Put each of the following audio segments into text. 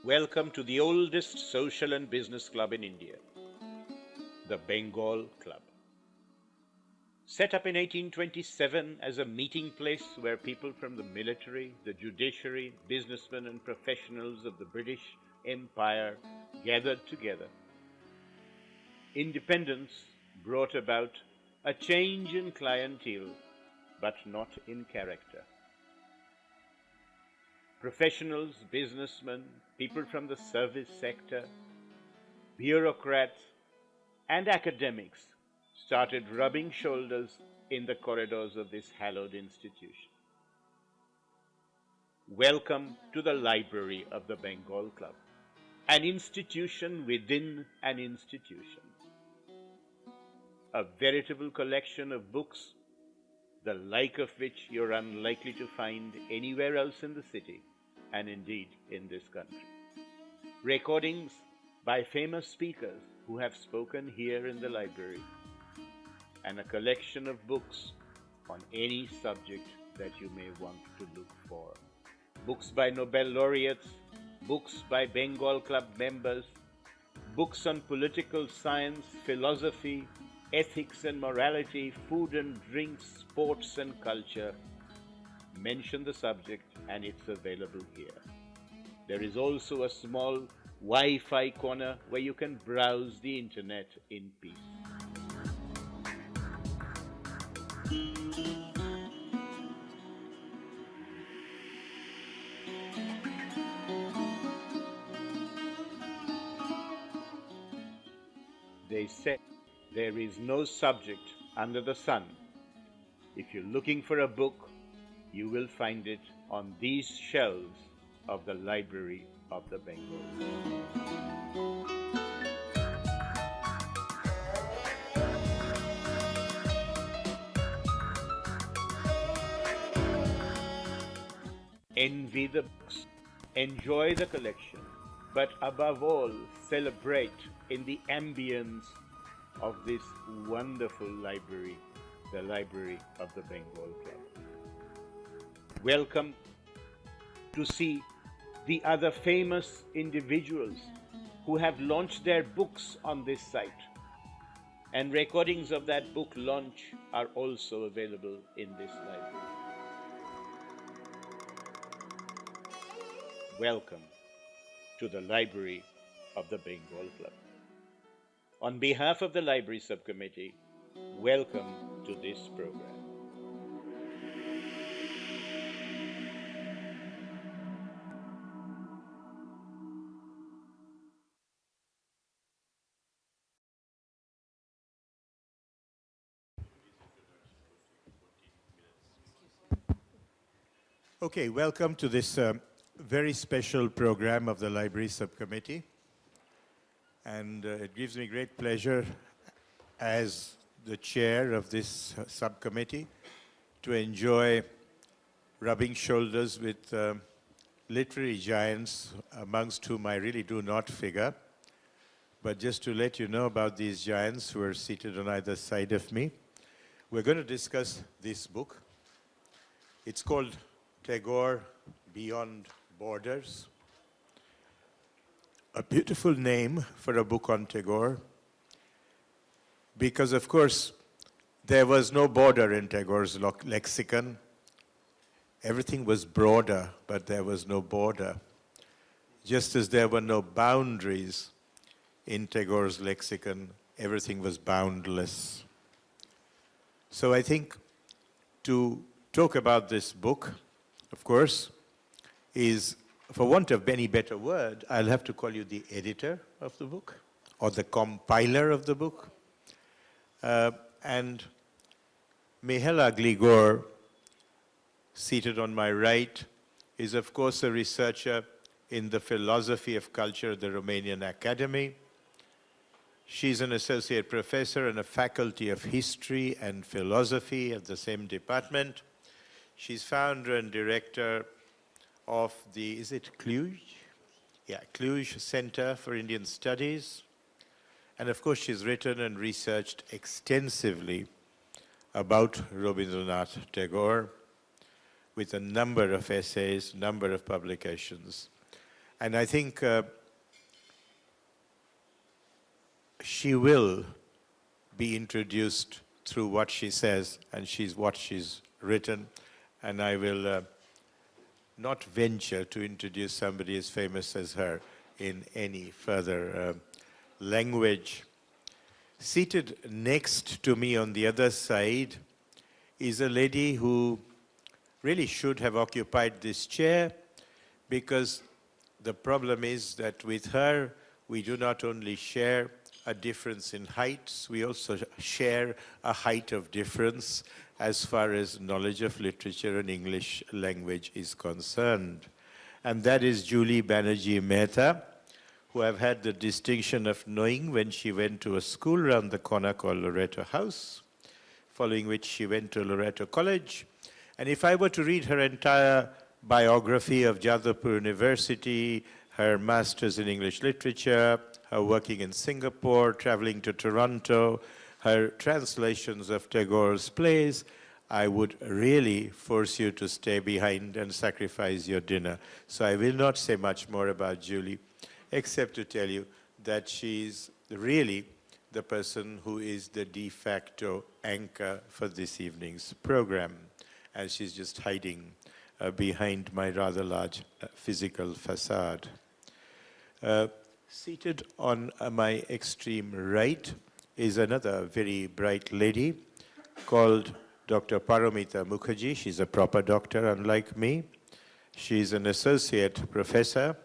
Welcome to the oldest social and business club in India, the Bengal Club. Set up in 1827 as a meeting place where people from the military, the judiciary, businessmen, and professionals of the British Empire gathered together. Independence brought about a change in clientele, but not in character. Professionals, businessmen, people from the service sector, bureaucrats, and academics started rubbing shoulders in the corridors of this hallowed institution. Welcome to the library of the Bengal Club, an institution within an institution. A veritable collection of books, the like of which you're unlikely to find anywhere else in the city, and indeed in this country. Recordings by famous speakers who have spoken here in the library, and a collection of books on any subject that you may want to look for. Books by Nobel laureates, books by Bengal Club members, books on political science, philosophy, ethics and morality, food and drinks, sports and culture. Mention the subject and it's available here. There is also a small Wi-Fi corner where you can browse the internet in peace. They say there is no subject under the sun. If you're looking for a book, you will find it on these shelves of the Library of the Bengal. Envy the books, enjoy the collection, but above all, celebrate in the ambience of this wonderful library, the Library of the Bengal Club. Welcome to see the other famous individuals who have launched their books on this site. And recordings of that book launch are also available in this library. Welcome to the Library of the Bengal Club. On behalf of the Library Subcommittee, welcome to this program. Okay, welcome to this very special program of the Library Subcommittee. And it gives me great pleasure as the chair of this subcommittee to enjoy rubbing shoulders with literary giants amongst whom I really do not figure. But just to let you know about these giants who are seated on either side of me, we're going to discuss this book. It's called Tagore, Beyond Borders. A beautiful name for a book on Tagore, because of course there was no border in Tagore's lexicon. Everything was broader, but there was no border. Just as there were no boundaries in Tagore's lexicon, everything was boundless. So I think to talk about this book, of course, is, for want of any better word, I'll have to call you the editor of the book, or the compiler of the book. And Mihela Gligor, seated on my right, is of course a researcher in the philosophy of culture at the Romanian Academy. She's an associate professor in a faculty of history and philosophy at the same department. She's founder and director of the, is it Cluj? Yeah, Cluj Center for Indian Studies. And of course, she's written and researched extensively about Rabindranath Tagore with a number of essays, number of publications. And I think she will be introduced through what she says and what she's written. And I will not venture to introduce somebody as famous as her in any further language. Seated next to me on the other side is a lady who really should have occupied this chair, because the problem is that with her, we do not only share a difference in heights, we also share a height of difference as far as knowledge of literature and English language is concerned. And that is Julie Banerjee Mehta, who I've had the distinction of knowing when she went to a school around the corner called Loreto House, following which she went to Loreto College. And if I were to read her entire biography of Jadavpur University, her master's in English literature, her working in Singapore, traveling to Toronto, her translations of Tagore's plays, I would really force you to stay behind and sacrifice your dinner. So I will not say much more about Julie, except to tell you that she's really the person who is the de facto anchor for this evening's program, and she's just hiding behind my rather large physical facade. Seated on my extreme right is another very bright lady called Dr. Paramita Mukherjee. She's a proper doctor, unlike me. She's an associate professor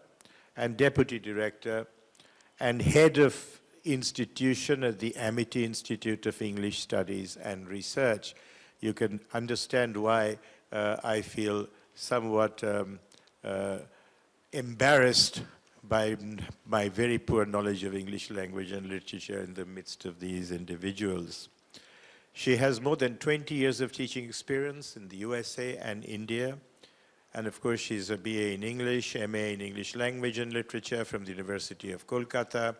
and deputy director and head of institution at the Amity Institute of English Studies and Research. You can understand why I feel somewhat embarrassed by my very poor knowledge of English language and literature in the midst of these individuals. She has more than 20 years of teaching experience in the USA and India. And of course, she's a BA in English, MA in English language and literature from the University of Kolkata.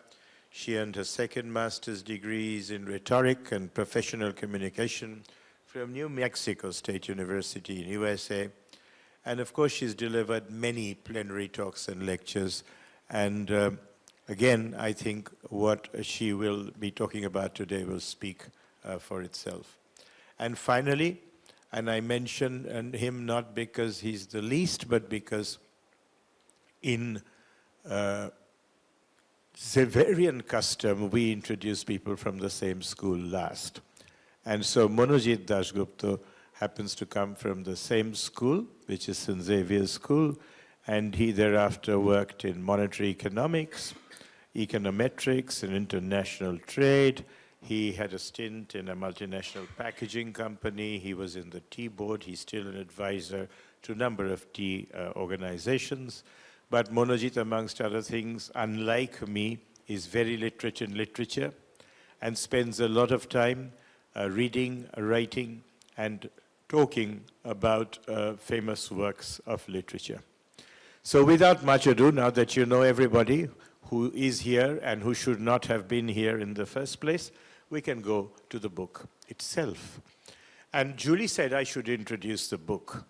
She earned her second master's degrees in rhetoric and professional communication from New Mexico State University in USA. And of course, she's delivered many plenary talks and lectures. And again, I think what she will be talking about today will speak for itself. And finally, and I mention him not because he's the least, but because in Xaverian custom, we introduce people from the same school last. And so Monojit Dasgupta happens to come from the same school, which is St. Xavier's School, and he thereafter worked in monetary economics, econometrics, and international trade. He had a stint in a multinational packaging company. He was in the tea board. He's still an advisor to a number of tea organizations. But Monojit, amongst other things, unlike me, is very literate in literature and spends a lot of time reading, writing, and talking about famous works of literature. So without much ado, now that you know everybody who is here and who should not have been here in the first place, we can go to the book itself. And Julie said I should introduce the book.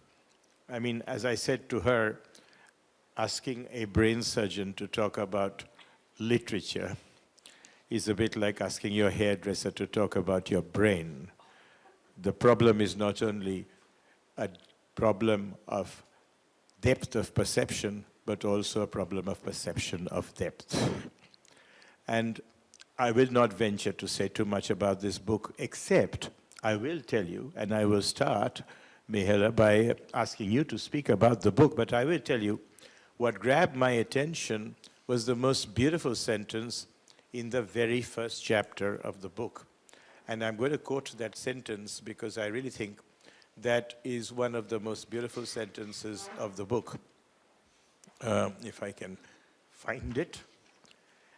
I mean, as I said to her, asking a brain surgeon to talk about literature is a bit like asking your hairdresser to talk about your brain. The problem is not only a problem of depth of perception, but also a problem of perception of depth. And I will not venture to say too much about this book, except I will tell you, and I will start, Mihela, by asking you to speak about the book, but I will tell you what grabbed my attention was the most beautiful sentence in the very first chapter of the book. And I'm going to quote that sentence because I really think that is one of the most beautiful sentences of the book. If I can find it.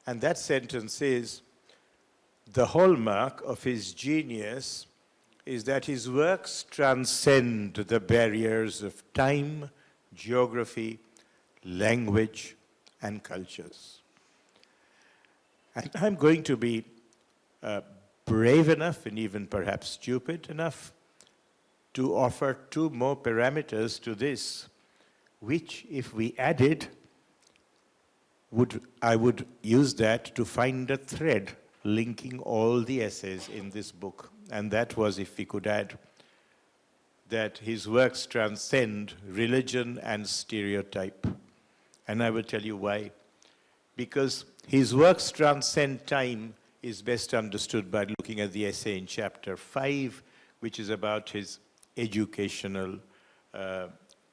And that sentence is, the hallmark of his genius is that his works transcend the barriers of time, geography, language, and cultures. And I'm going to be brave enough and even perhaps stupid enough to offer two more parameters to this, which, if we added, I would use that to find a thread linking all the essays in this book. And that was, if we could add, that his works transcend religion and stereotype. And I will tell you why. Because his works transcend time is best understood by looking at the essay in chapter 5, which is about his educational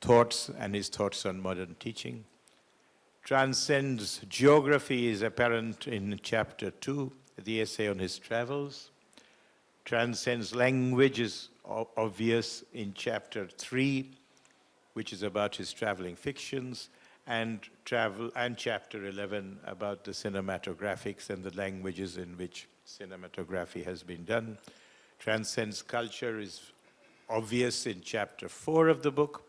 thoughts and his thoughts on modern teaching. Transcends geography is apparent in chapter 2, the essay on his travels. Transcends language is obvious in chapter 3, which is about his traveling fictions, and chapter 11 about the cinematographics and the languages in which cinematography has been done. Transcends culture is obvious in chapter 4 of the book.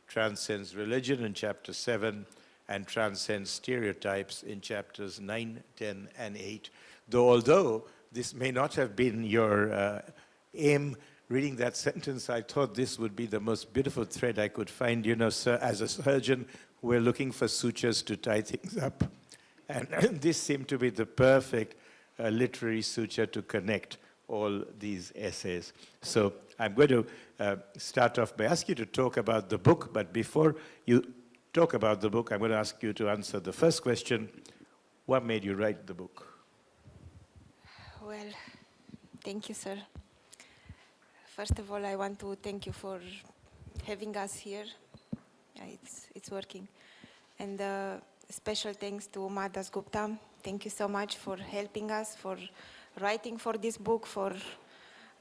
Transcends religion in chapter 7, and transcends stereotypes in chapters 9, 10, and 8. Although this may not have been your aim, reading that sentence, I thought this would be the most beautiful thread I could find. You know, sir, as a surgeon, we're looking for sutures to tie things up. And this seemed to be the perfect literary suture to connect all these essays. So I'm going to start off by asking you to talk about the book, but before you talk about the book, I'm going to ask you to answer the first question. What made you write the book? Well, thank you, sir. First of all, I want to thank you for having us here. It's working. And special thanks to Madas Gupta. Thank you so much for helping us, for writing for this book, for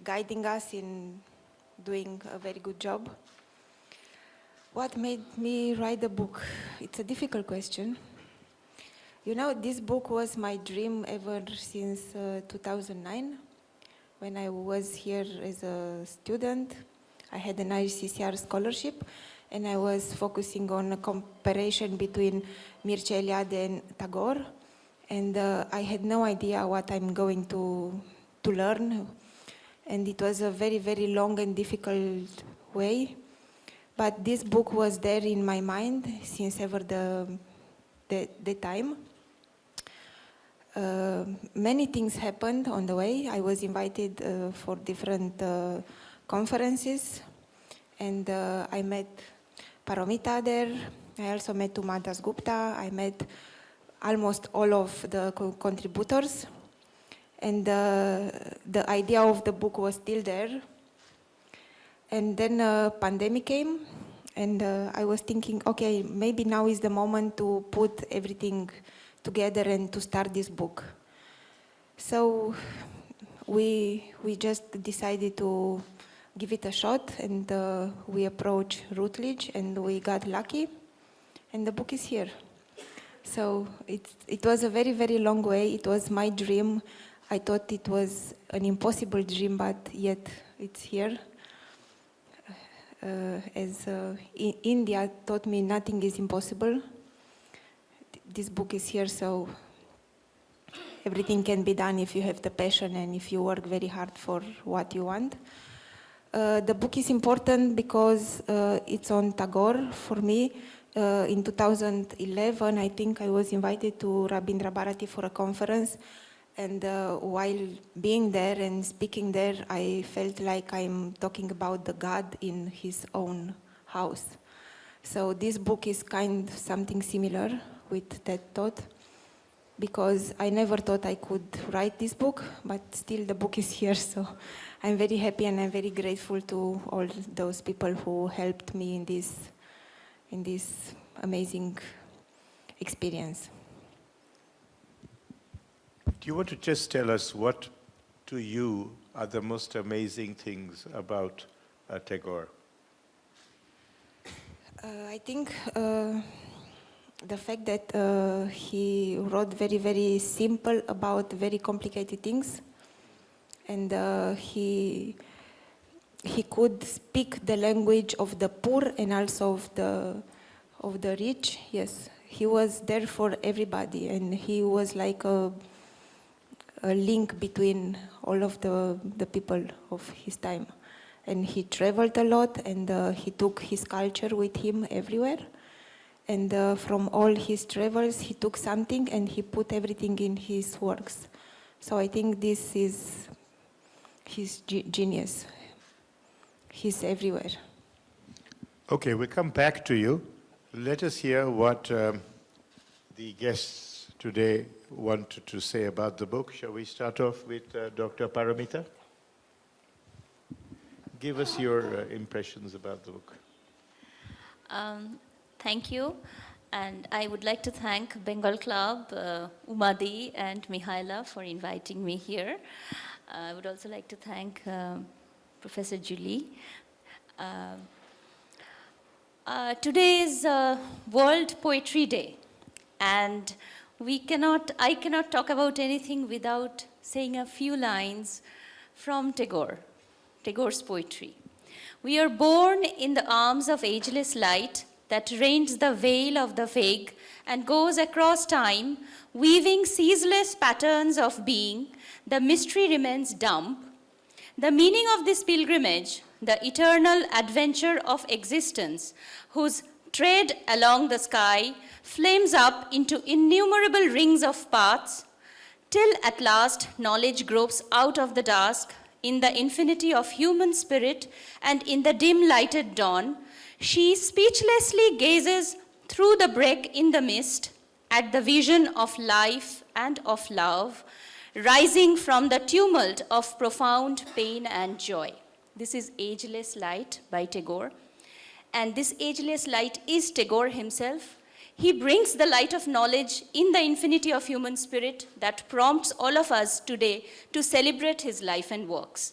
guiding us in doing a very good job. What made me write the book? It's a difficult question. You know, this book was my dream ever since 2009. When I was here as a student, I had an ICCR scholarship, and I was focusing on a comparison between Mircea Eliade and Tagore. And I had no idea what I'm going to learn. And it was a very, very long and difficult way. But this book was there in my mind since ever the time. Many things happened on the way. I was invited for different conferences, and I met Paromita there. I also met Madas Gupta. I met almost all of the contributors, and the idea of the book was still there. And then pandemic came, and I was thinking, okay, maybe now is the moment to put everything together and to start this book. So we just decided to give it a shot, and we approached Routledge, and we got lucky, and the book is here. So it was a very, very long way. It was my dream. I thought it was an impossible dream, but yet it's here. India taught me nothing is impossible. This book is here, so everything can be done if you have the passion and if you work very hard for what you want. The book is important because it's on Tagore for me. In 2011, I think I was invited to Rabindra Bharati for a conference, and while being there and speaking there, I felt like I'm talking about the God in his own house. So this book is kind of something similar with that thought, because I never thought I could write this book, but still the book is here, so I'm very happy and I'm very grateful to all those people who helped me in this amazing experience. Do you want to just tell us what, to you, are the most amazing things about Tagore? I think the fact that he wrote very, very simple about very complicated things, and he could speak the language of the poor and also of the rich. Yes, he was there for everybody, and he was like a link between all of the people of his time. And he traveled a lot, and he took his culture with him everywhere. And from all his travels, he took something and he put everything in his works. So I think this is his genius. He's everywhere. Okay, we'll come back to you. Let us hear what the guests today wanted to say about the book. Shall we start off with Dr. Paramita? Give us your impressions about the book. Thank you. And I would like to thank Bengal Club, Umadi and Mihaila for inviting me here. I would also like to thank Professor Julie. Today is World Poetry Day, and I cannot talk about anything without saying a few lines from Tagore's poetry. We are born in the arms of ageless light that rends the veil of the vague and goes across time, weaving ceaseless patterns of being. The mystery remains dumb. The meaning of this pilgrimage, the eternal adventure of existence, whose tread along the sky flames up into innumerable rings of paths, till at last knowledge gropes out of the dusk in the infinity of human spirit and in the dim lighted dawn. She speechlessly gazes through the break in the mist at the vision of life and of love, rising from the tumult of profound pain and joy. This is Ageless Light by Tagore. And this ageless light is Tagore himself. He brings the light of knowledge in the infinity of human spirit that prompts all of us today to celebrate his life and works.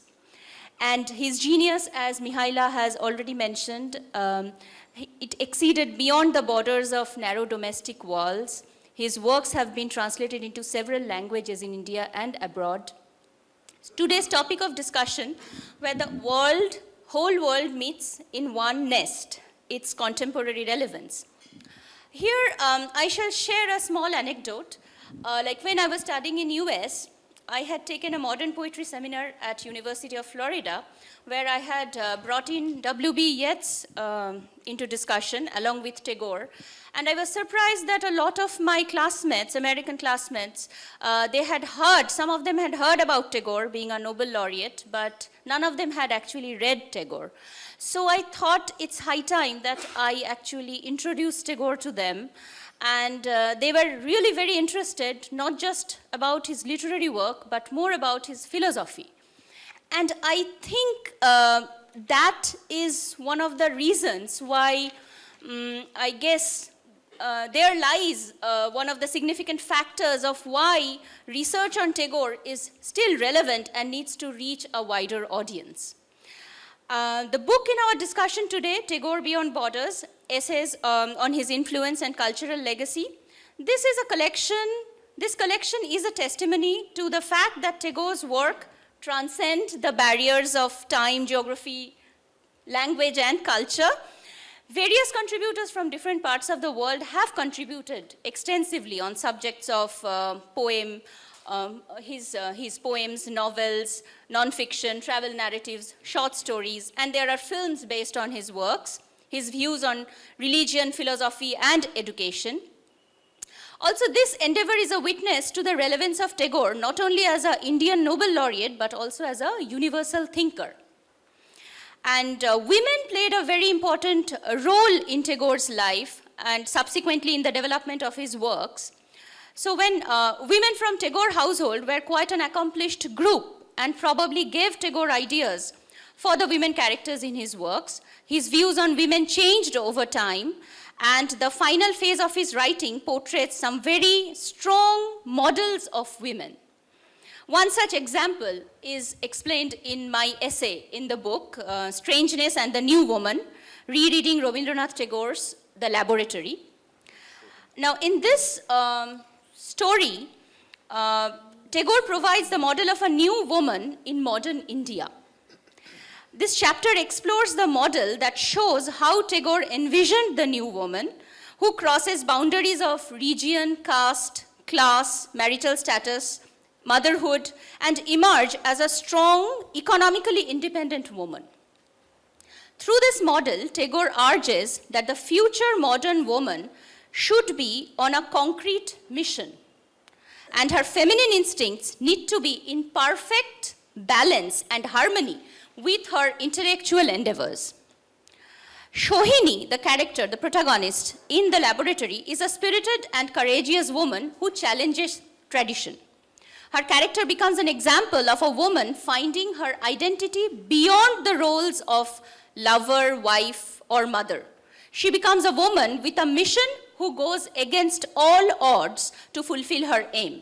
And his genius, as Mihaila has already mentioned, it exceeded beyond the borders of narrow domestic walls. His works have been translated into several languages in India and abroad. Today's topic of discussion, where the whole world meets in one nest, its contemporary relevance. Here, I shall share a small anecdote. Like when I was studying in US, I had taken a modern poetry seminar at University of Florida, where I had brought in W.B. Yeats into discussion along with Tagore. And I was surprised that a lot of my classmates, American classmates, some of them had heard about Tagore being a Nobel laureate, but none of them had actually read Tagore. So I thought it's high time that I actually introduced Tagore to them. And they were really very interested, not just about his literary work, but more about his philosophy. And I think that is one of the reasons why, I guess, there lies one of the significant factors of why research on Tagore is still relevant and needs to reach a wider audience. The book in our discussion today, Tagore Beyond Borders, Essays on His Influence and Cultural Legacy. This collection is a testimony to the fact that Tagore's work transcends the barriers of time, geography, language, and culture. Various contributors from different parts of the world have contributed extensively on subjects of his poems, novels, non-fiction, travel narratives, short stories, and there are films based on his works, his views on religion, philosophy, and education. Also, this endeavor is a witness to the relevance of Tagore, not only as an Indian Nobel laureate, but also as a universal thinker. And women played a very important role in Tagore's life and subsequently in the development of his works. So when women from Tagore household were quite an accomplished group and probably gave Tagore ideas for the women characters in his works, his views on women changed over time, and the final phase of his writing portrays some very strong models of women. One such example is explained in my essay in the book, Strangeness and the New Woman, rereading Rabindranath Tagore's The Laboratory. Now, in this story, Tagore provides the model of a new woman in modern India. This chapter explores the model that shows how Tagore envisioned the new woman who crosses boundaries of region, caste, class, marital status, motherhood, and emerge as a strong, economically independent woman. Through this model, Tagore urges that the future modern woman should be on a concrete mission, and her feminine instincts need to be in perfect balance and harmony with her intellectual endeavors. Shohini, the character, the protagonist in the laboratory, is a spirited and courageous woman who challenges tradition. Her character becomes an example of a woman finding her identity beyond the roles of lover, wife, or mother. She becomes a woman with a mission who goes against all odds to fulfill her aim.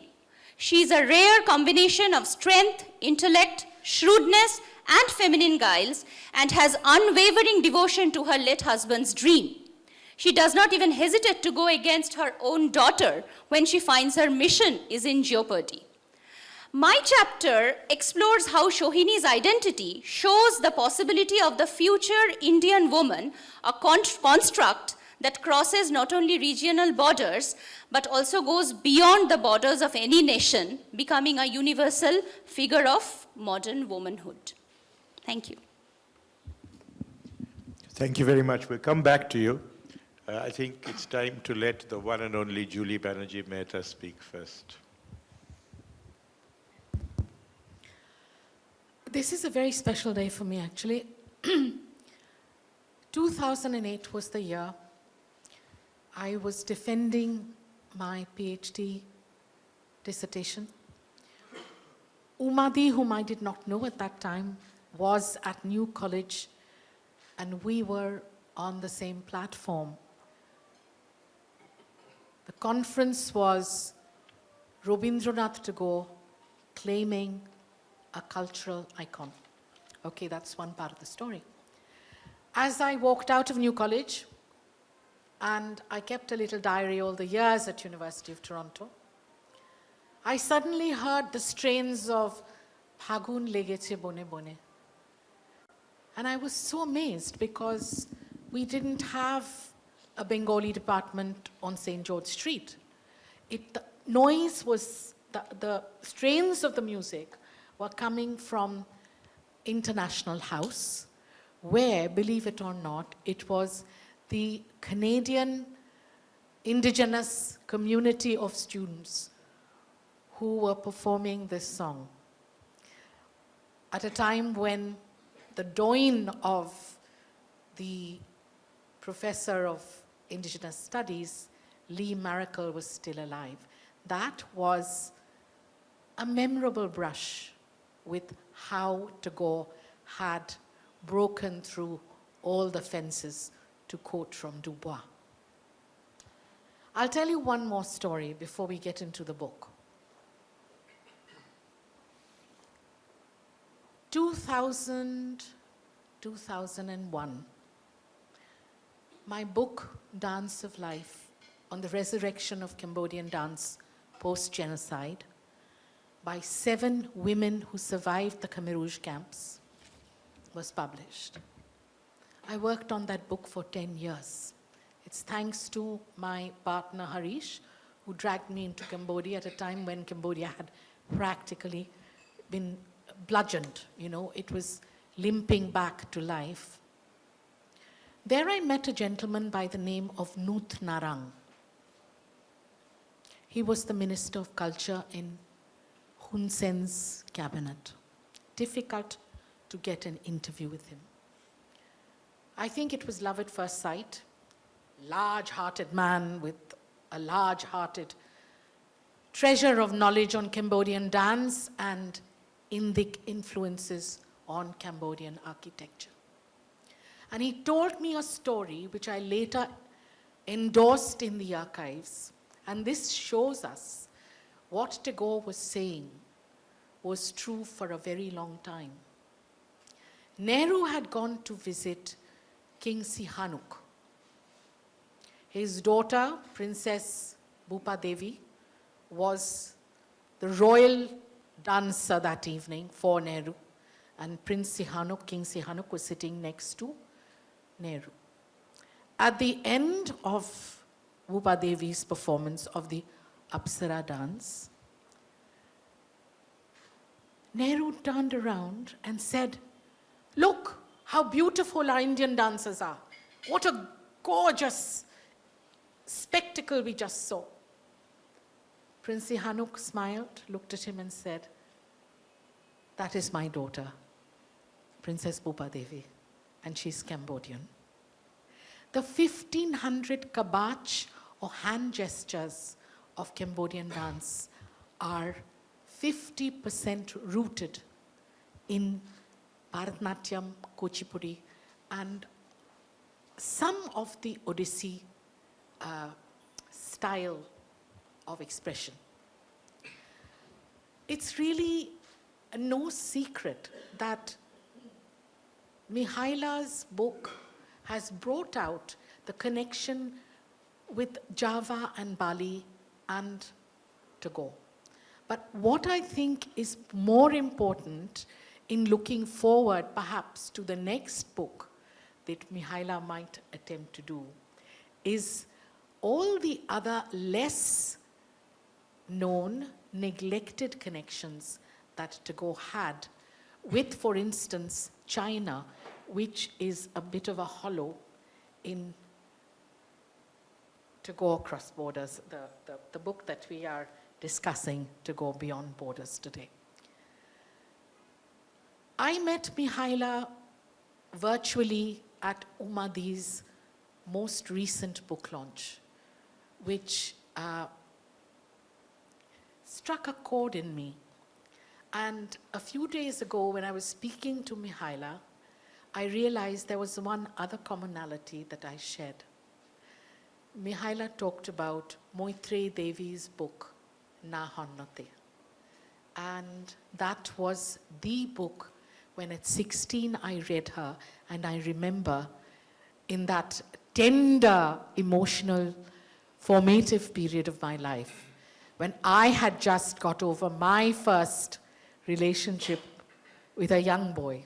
She is a rare combination of strength, intellect, shrewdness, and feminine guiles, and has unwavering devotion to her late husband's dream. She does not even hesitate to go against her own daughter when she finds her mission is in jeopardy. My chapter explores how Shohini's identity shows the possibility of the future Indian woman, a construct that crosses not only regional borders, but also goes beyond the borders of any nation, becoming a universal figure of modern womanhood. Thank you. Thank you very much. We'll come back to you. I think it's time to let the one and only Julie Banerjee Mehta speak first. This is a very special day for me, actually. 2008 was the year I was defending my PhD dissertation. Umadi, whom I did not know at that time, was at New College, and we were on the same platform. The conference was Rabindranath Tagore claiming a cultural icon. Okay, that's one part of the story. As I walked out of New College, and I kept a little diary all the years at University of Toronto, I suddenly heard the strains of Phagun Legeche Bone Bone. And I was so amazed because we didn't have a Bengali department on St. George Street. The noise was, the strains of the music were coming from International House, where, believe it or not, it was the Canadian indigenous community of students who were performing this song at a time when the doyen of the professor of Indigenous Studies, Lee Maracle, was still alive. That was a memorable brush with how Tagore had broken through all the fences, to quote from Du Bois. I'll tell you one more story before we get into the book. 2001, my book, Dance of Life, on the resurrection of Cambodian dance post-genocide, by 7 women who survived the Khmer Rouge camps, was published. I worked on that book for 10 years. It's thanks to my partner Harish, who dragged me into Cambodia at a time when Cambodia had practically been bludgeoned. You know, it was limping back to life. There I met a gentleman by the name of Nuth Narang. He was the Minister of Culture in Hun Sen's cabinet. Difficult to get an interview with him. I think it was love at first sight. Large-hearted man with a large-hearted treasure of knowledge on Cambodian dance and Indic influences on Cambodian architecture. And he told me a story which I later endorsed in the archives. And this shows us what Tagore was saying was true for a very long time. Nehru had gone to visit King Sihanouk. His daughter, Princess Bhupa Devi, was the royal dancer that evening for Nehru. And Prince Sihanouk, King Sihanouk, was sitting next to Nehru. At the end of Bhupa Devi's performance of the Apsara dance, Nehru turned around and said, "Look, how beautiful our Indian dancers are. What a gorgeous spectacle we just saw. Prince Sihanouk smiled, looked at him and said, that is my daughter, Princess Bhupa Devi, and she's Cambodian. The 1500 kabach or hand gestures of Cambodian dance are 50% rooted in Bharatanatyam, Kuchipudi, and some of the Odissi style of expression. It's really no secret that Mihaila's book has brought out the connection with Java and Bali and Tagore. But what I think is more important in looking forward perhaps to the next book that Mihaila might attempt to do is all the other less known, neglected connections that Tagore had with, for instance, China, which is a bit of a hollow in Tagore Cross Borders, the book that we are discussing, To Go Beyond Borders, today. I met Mihaila virtually at Umadi's most recent book launch, which struck a chord in me. And a few days ago, when I was speaking to Mihaila, I realized there was one other commonality that I shared. Mihaila talked about Moitrey Devi's book, Na Honnote. And that was the book when at 16 I read her, and I remember in that tender, emotional, formative period of my life, when I had just got over my first relationship with a young boy,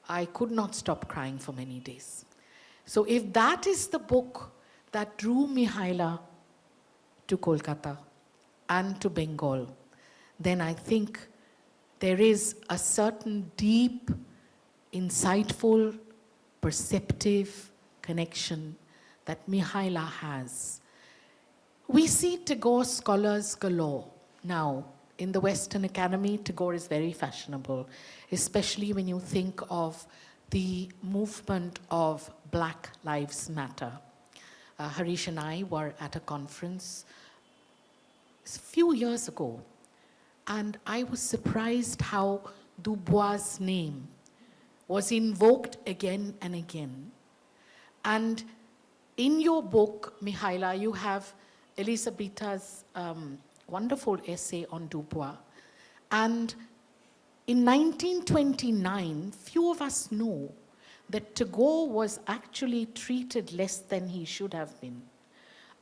I could not stop crying for many days. So if that is the book that drew Mihaila to Kolkata and to Bengal, then I think there is a certain deep, insightful, perceptive connection that Mihaila has. We see Tagore scholars galore now. In the Western Academy, Tagore is very fashionable, especially when you think of the movement of Black Lives Matter. Harish and I were at a conference a few years ago, and I was surprised how Dubois' name was invoked again and again. And in your book, Mihaila, you have Elisabeta's wonderful essay on Dubois. And in 1929, few of us know that Tagore was actually treated less than he should have been.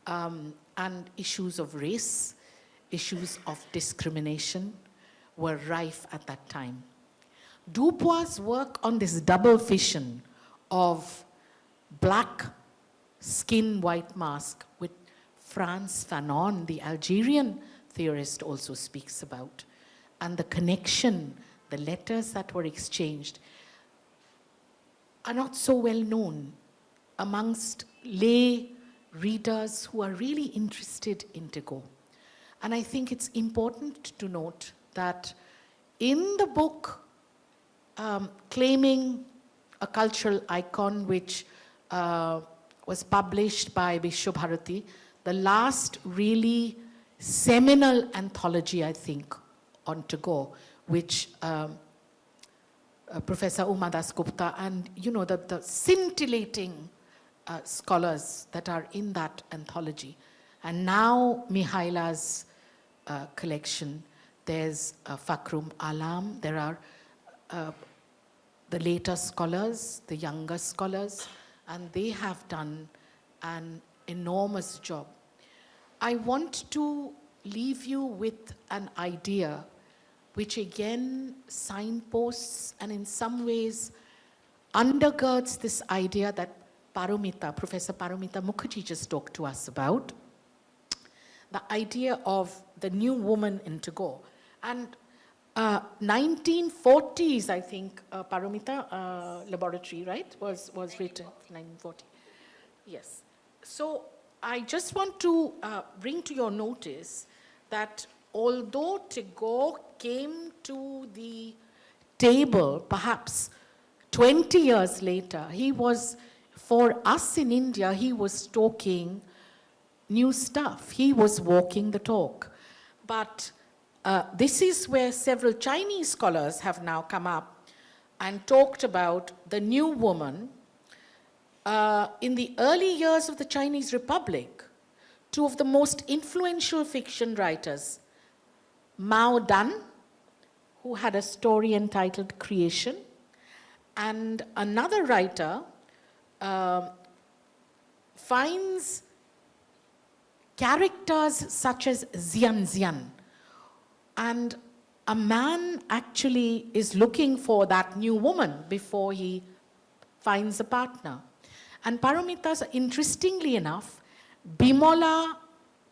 And issues of race, issues of discrimination were rife at that time. Dubois' work on this double fission of black skin, white mask, which Frantz Fanon, the Algerian theorist, also speaks about, and the connection, the letters that were exchanged, are not so well known amongst lay readers who are really interested in Tagore. And I think it's important to note that in the book, claiming a cultural icon, which was published by Vishwabharati, the last really seminal anthology, I think, on Tagore, which Professor Uma Das Gupta and, you know, the scintillating scholars that are in that anthology. And now Mihaila's collection, there's Fakhrum Alam, there are the later scholars, the younger scholars, and they have done an enormous job. I want to leave you with an idea which again signposts and in some ways undergirds this idea that Professor Paramita Mukherjee just talked to us about, the idea of the new woman in Tagore. And 1940s, I think, Paramita Laboratory, right, was written, 1940. Yes. So I just want to bring to your notice that although Tagore came to the table perhaps 20 years later, he was, for us in India, he was talking new stuff. He was walking the talk. But this is where several Chinese scholars have now come up and talked about the new woman. In the early years of the Chinese Republic, two of the most influential fiction writers, Mao Dan, who had a story entitled Creation, and another writer finds characters such as Xian Xian. And a man actually is looking for that new woman before he finds a partner. And Paramita, interestingly enough, Bimola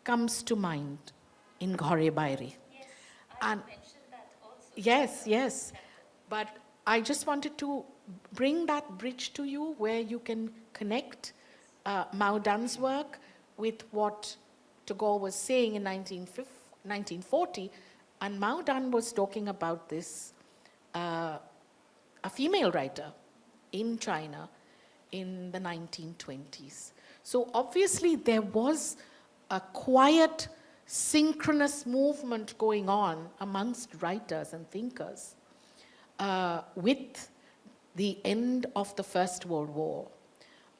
comes to mind in Ghore Bairi. Yes, I And mentioned that also. yes, yes. But I just wanted to bring that bridge to you where you can connect Mao Dan's work with what Tagore was saying in 1940. And Mao Dan was talking about this, a female writer in China in the 1920s. So obviously there was a quiet, synchronous movement going on amongst writers and thinkers with the end of the First World War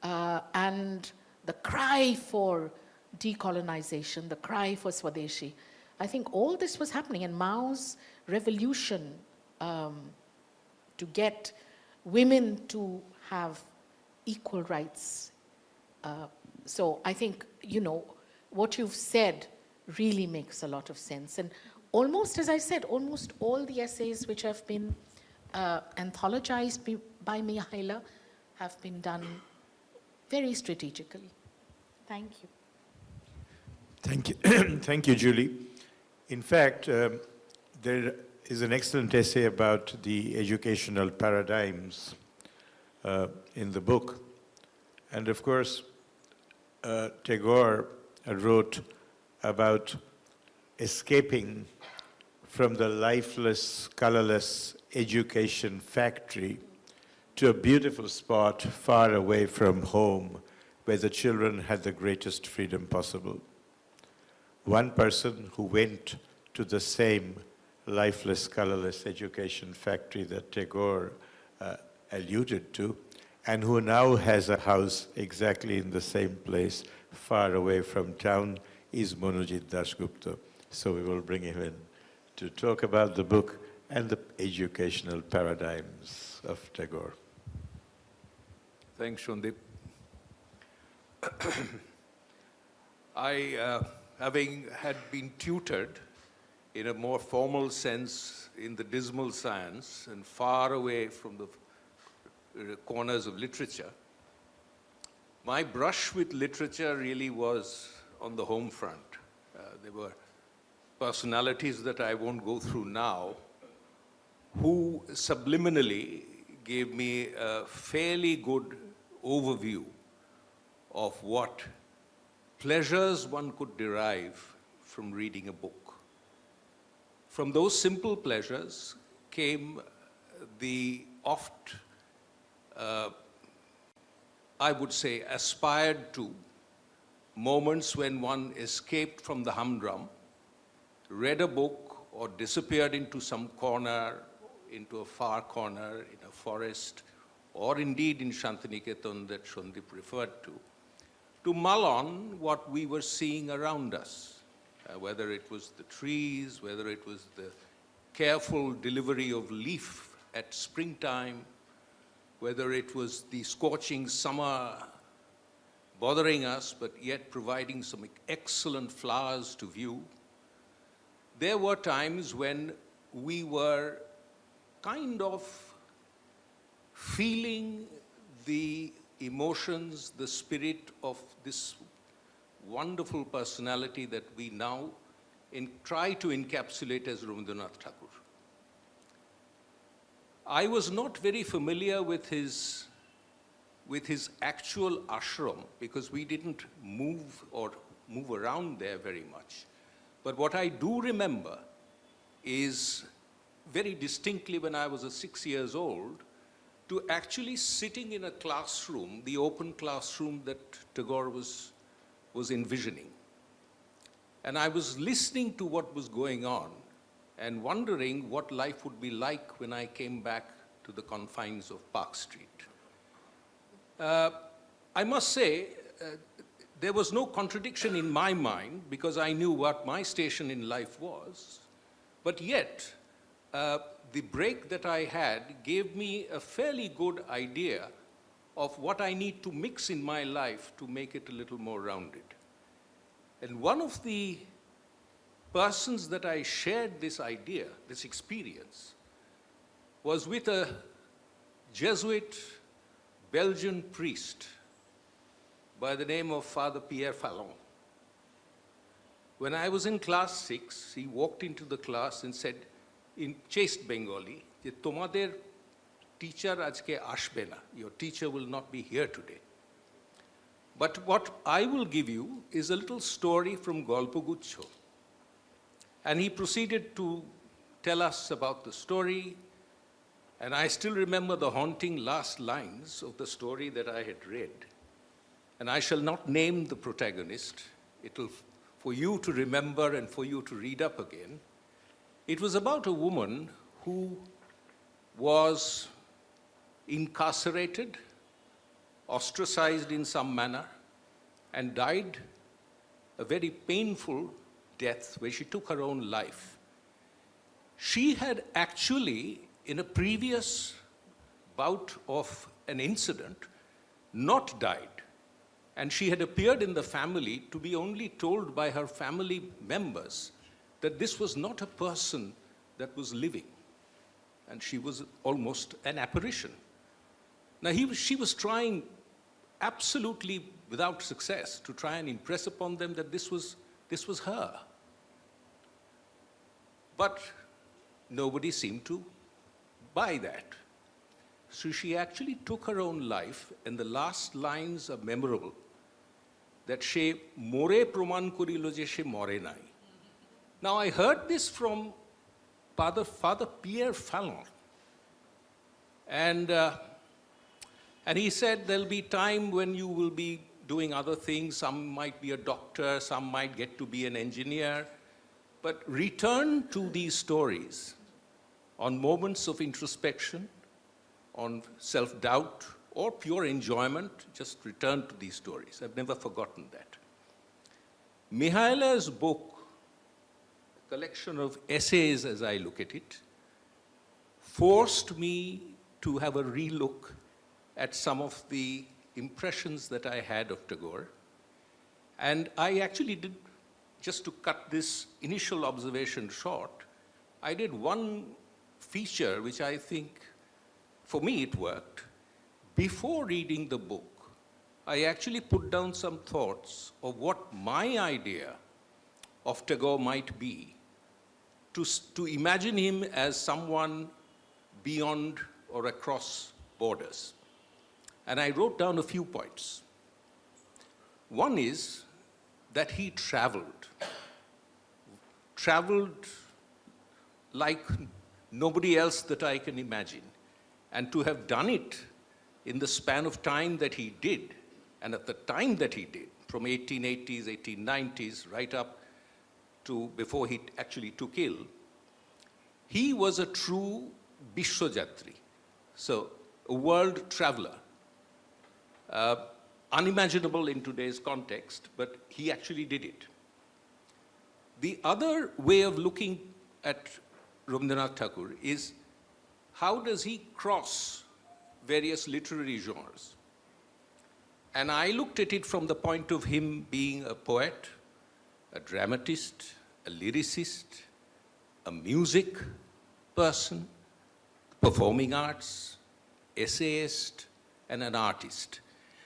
and the cry for decolonization, the cry for Swadeshi. I think all this was happening, and Mao's revolution to get women to have equal rights. So I think, you know, what you've said really makes a lot of sense. And almost, as I said, almost all the essays which have been anthologized by Mihaela have been done very strategically. Thank you. Thank you. Thank you, Julie. In fact, there is an excellent essay about the educational paradigms in the book. And of course, Tagore wrote about escaping from the lifeless, colorless education factory to a beautiful spot far away from home where the children had the greatest freedom possible. One person who went to the same lifeless, colorless education factory that Tagore alluded to, and who now has a house exactly in the same place, far away from town, is Monojit Dasgupta. So we will bring him in to talk about the book and the educational paradigms of Tagore. Thanks, Shundip. I, having had been tutored in a more formal sense in the dismal science and far away from the corners of literature, my brush with literature really was on the home front. There were personalities that I won't go through now who subliminally gave me a fairly good overview of what pleasures one could derive from reading a book. From those simple pleasures came the oft, I would say, aspired to moments when one escaped from the humdrum, read a book, or disappeared into some corner, into a far corner in a forest, or indeed in Shantiniketan that Shundip referred to mull on what we were seeing around us, whether it was the trees, whether it was the careful delivery of leaf at springtime, whether it was the scorching summer bothering us, but yet providing some excellent flowers to view. There were times when we were kind of feeling the emotions, the spirit of this wonderful personality that we now try to encapsulate as Rabindranath Tagore. I was not very familiar with his actual ashram because we didn't move around there very much. But what I do remember is very distinctly when I was 6 years old, to actually sitting in a classroom, the open classroom that Tagore was envisioning. And I was listening to what was going on and wondering what life would be like when I came back to the confines of Park Street. I must say, there was no contradiction in my mind because I knew what my station in life was, but yet, the break that I had gave me a fairly good idea of what I need to mix in my life to make it a little more rounded. And one of the persons that I shared this idea, this experience, was with a Jesuit Belgian priest by the name of Father Pierre Fallon. When I was in class 6, he walked into the class and said, in chaste Bengali, যে তোমাদের teacher আজকে আসবে না. Your teacher will not be here today. But what I will give you is a little story from Golpoguccho. And he proceeded to tell us about the story. And I still remember the haunting last lines of the story that I had read. And I shall not name the protagonist. It'll for you to remember and for you to read up again. It was about a woman who was incarcerated, ostracized in some manner, and died a very painful death where she took her own life. She had actually, in a previous bout of an incident, not died. And she had appeared in the family to be only told by her family members that this was not a person that was living. And she was almost an apparition. Now, she was trying absolutely without success to try and impress upon them that this was her. But nobody seemed to buy that. So she actually took her own life, and the last lines are memorable, that she more proman korilo je she more nai. Now, I heard this from Father Pierre Fallon. And he said there'll be time when you will be doing other things. Some might be a doctor, some might get to be an engineer. But return to these stories on moments of introspection, on self-doubt, or pure enjoyment. Just return to these stories. I've never forgotten that. Mihaila's book, collection of essays as I look at it, forced me to have a relook at some of the impressions that I had of Tagore. And I actually did, just to cut this initial observation short, I did one feature which I think, for me it worked. Before reading the book, I actually put down some thoughts of what my idea of Tagore might be, to imagine him as someone beyond or across borders. And I wrote down a few points. One is that he traveled like nobody else that I can imagine. And to have done it in the span of time that he did, and at the time that he did, from 1880s, 1890s, right up to before he actually took ill, he was a true Bishwajatri, so a world traveler. Unimaginable in today's context, but he actually did it. The other way of looking at Rabindranath Tagore is how does he cross various literary genres? And I looked at it from the point of him being a poet, a dramatist, a lyricist, a music person, performing arts, essayist, and an artist.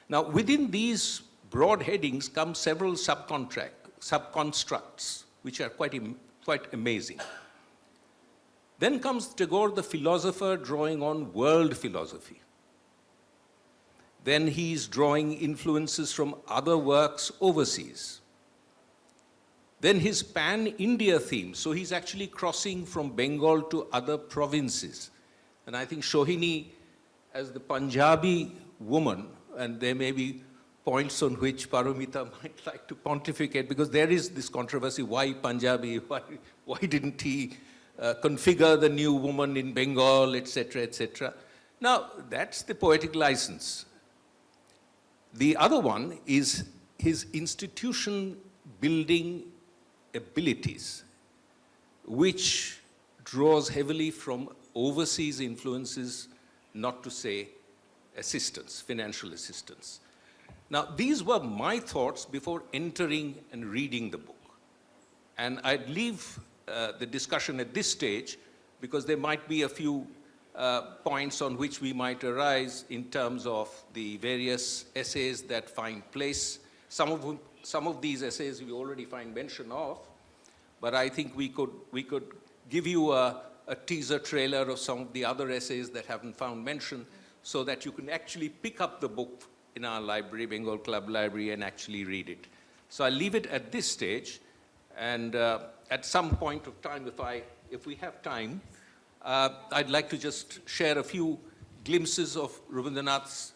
Now, within these broad headings come several subconstructs, which are quite amazing. Then comes Tagore, the philosopher, drawing on world philosophy. Then he's drawing influences from other works overseas. Then his pan-India theme, so he's actually crossing from Bengal to other provinces. And I think Sohini, as the Punjabi woman, and there may be points on which Paramita might like to pontificate, because there is this controversy, why Punjabi, why didn't he configure the new woman in Bengal, etc., etc. Now, that's the poetic license. The other one is his institution building abilities, which draws heavily from overseas influences, not to say assistance, financial assistance. Now, these were my thoughts before entering and reading the book. And I'd leave the discussion at this stage because there might be a few points on which we might arise in terms of the various essays that find place. Some of these essays we already find mention of, but I think we could give you a teaser trailer of some of the other essays that haven't found mention so that you can actually pick up the book in our library, Bengal Club Library, and actually read it. So I'll leave it at this stage, and at some point of time, if we have time, I'd like to just share a few glimpses of Rabindranath's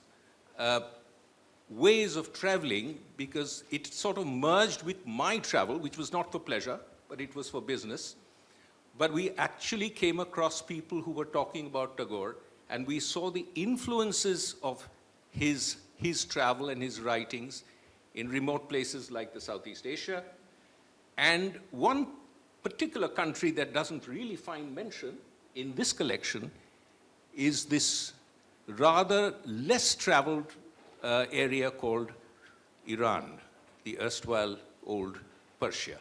ways of traveling, because it sort of merged with my travel, which was not for pleasure, but it was for business. But we actually came across people who were talking about Tagore, and we saw the influences of his travel and his writings in remote places like the Southeast Asia. And one particular country that doesn't really find mention in this collection is this rather less traveled area called Iran, the erstwhile old Persia,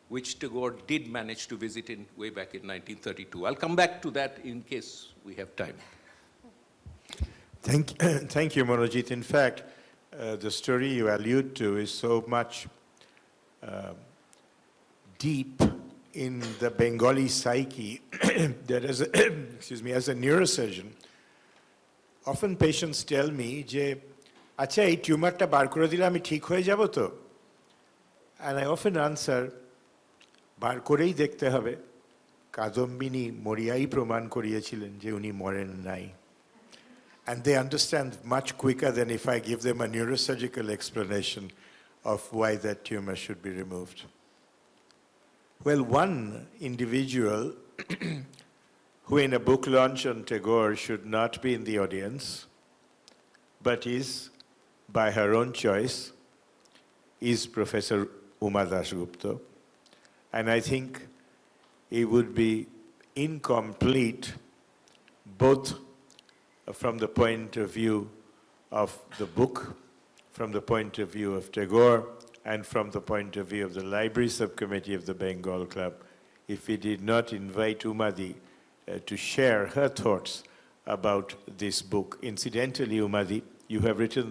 which Tagore did manage to visit way back in 1932. I'll come back to that in case we have time. Thank you, Monojit. In fact, the story you allude to is so much deep in the Bengali psyche that as a, as a neurosurgeon, often patients tell me, je, acha, ei tumorta bar kore dile ami thik hoye jabo to? And I often answer, বার করেই দেখতে হবে কাদম্বিনী মরিয়াই প্রমাণ করিয়েছিলেন যে উনি মরেন নাই. And they understand much quicker than if I give them a neurosurgical explanation of why that tumor should be removed. Well, one individual who in a book launch on Tagore should not be in the audience, but is, by her own choice, is Professor Uma Dasgupta. And I think it would be incomplete both from the point of view of the book, from the point of view of Tagore, and from the point of view of the Library Subcommittee of the Bengal Club, if we did not invite Umadi to share her thoughts about this book. Incidentally, Umadi, you have written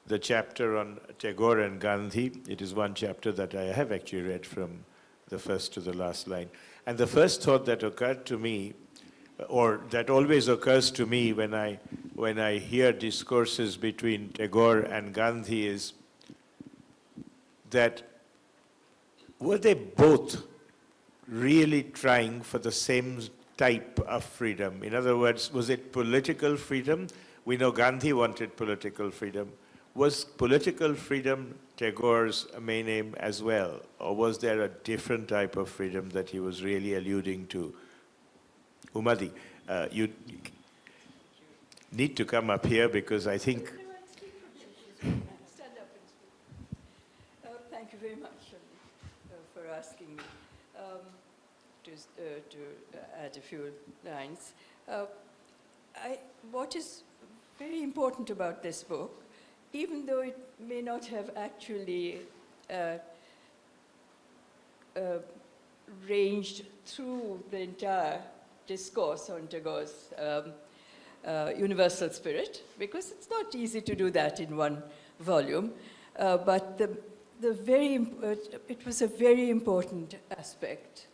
the chapter on Tagore and Gandhi. It is one chapter that I have actually read from the first to the last line. And the first thought that occurred to me, or that always occurs to me when I hear discourses between Tagore and Gandhi is that were they both really trying for the same type of freedom? In other words, was it political freedom? We know Gandhi wanted political freedom. Was political freedom Tagore's main aim as well? Or was there a different type of freedom that he was really alluding to? Umadi, you need to come up here because I think... Stand up and speak. Thank you very much for asking me to add a few lines. What is very important about this book, even though it may not have actually ranged through the entire discourse on Tagore's universal spirit, because it's not easy to do that in one volume, but it was a very important aspect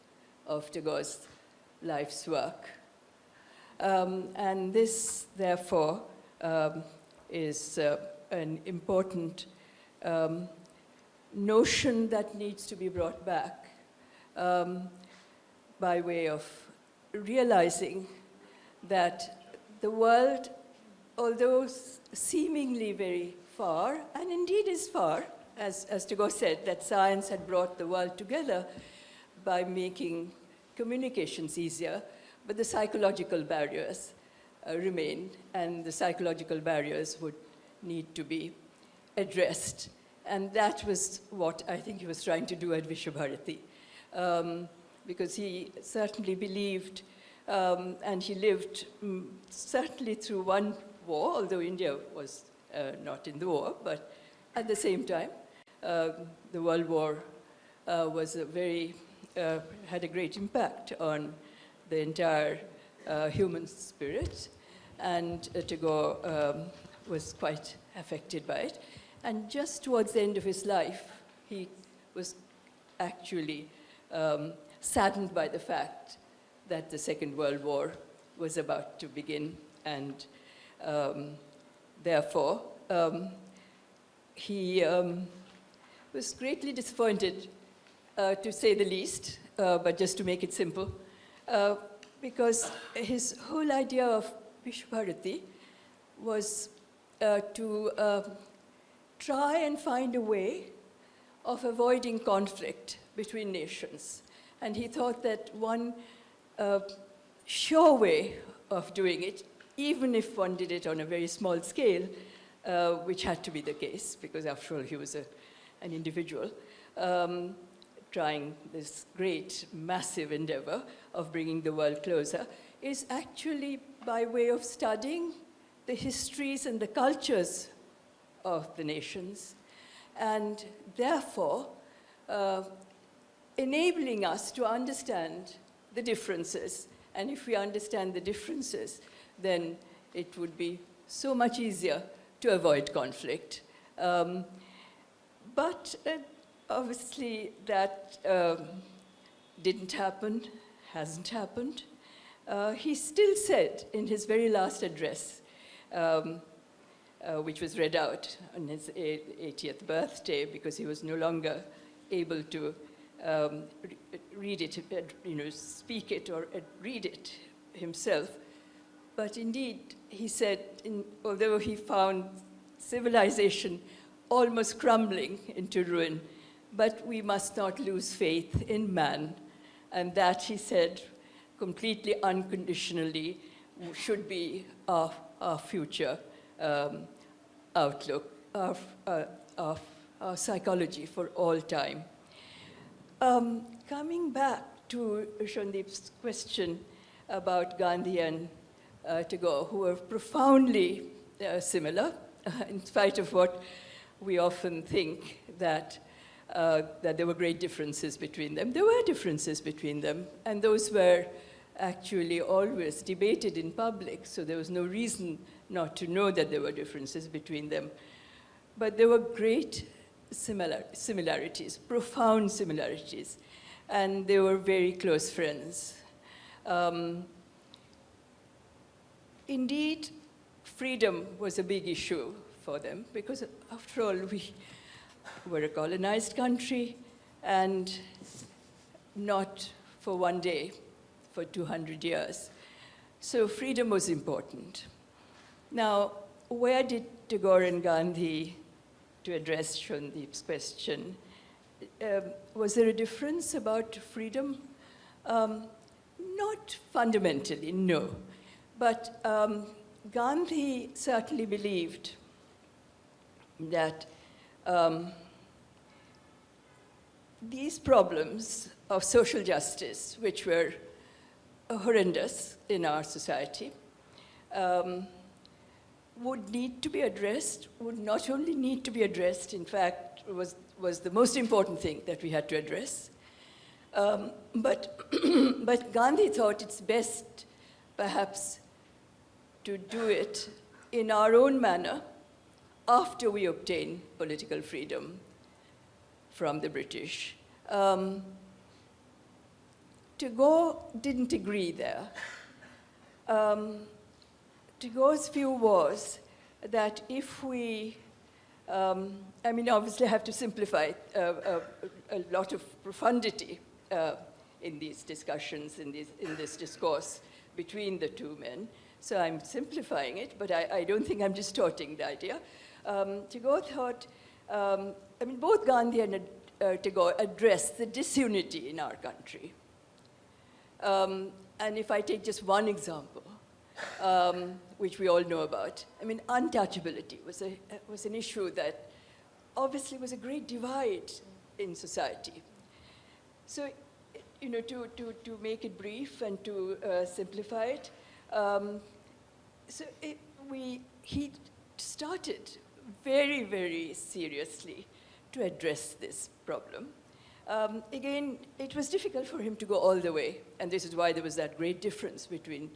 of Tagore's life's work. And this, therefore, is an important notion that needs to be brought back by way of realizing that the world, although seemingly very far, and indeed is far, as Tagore said, that science had brought the world together by making communications easier, but the psychological barriers remain, and the psychological barriers would need to be addressed. And that was what I think he was trying to do at Vishwabharati, because he certainly believed, and he lived certainly through one war, although India was not in the war, but at the same time, the World War was had a great impact on the entire human spirit, and Tagore was quite affected by it. And just towards the end of his life, he was actually saddened by the fact that the Second World War was about to begin, and therefore he was greatly disappointed, to say the least, but just to make it simple, because his whole idea of Vishwabharati was to try and find a way of avoiding conflict between nations. And he thought that one sure way of doing it, even if one did it on a very small scale, which had to be the case, because after all he was an individual, trying this great, massive endeavor of bringing the world closer, is actually by way of studying the histories and the cultures of the nations, and therefore enabling us to understand the differences. And if we understand the differences, then it would be so much easier to avoid conflict. But obviously that didn't happen, hasn't happened. He still said in his very last address, which was read out on his 80th birthday, because he was no longer able to read it, speak it or read it himself. But indeed, he said, although he found civilization almost crumbling into ruin, but we must not lose faith in man. And that, he said, completely unconditionally should be our future outlook, our psychology for all time. Coming back to Shandip's question about Gandhi and Tagore, who were profoundly similar, in spite of what we often think that there were great differences between them. There were differences between them, and those were actually always debated in public, so there was no reason not to know that there were differences between them. But there were great similarities, profound similarities, and they were very close friends. Indeed, freedom was a big issue for them, because after all, we were a colonized country, and not for one day, for 200 years. So freedom was important. Now, where did Tagore and Gandhi, to address Shandip's question, was there a difference about freedom? Not fundamentally, no. But Gandhi certainly believed that these problems of social justice, which were horrendous in our society, would need to be addressed, would not only need to be addressed, in fact, was the most important thing that we had to address. But Gandhi thought it's best, perhaps, to do it in our own manner after we obtain political freedom from the British. Tagore didn't agree there. Tagore's view was that if we, I mean, obviously I have to simplify a lot of profundity in these discussions, in this discourse between the two men. So I'm simplifying it, but I don't think I'm distorting the idea. Tagore thought, I mean, both Gandhi and Tagore addressed the disunity in our country. And if I take just one example, which we all know about, I mean, untouchability was an issue that obviously was a great divide in society. So, you know, to make it brief and to simplify it, he started very, very seriously to address this problem. Again, it was difficult for him to go all the way, and this is why there was that great difference between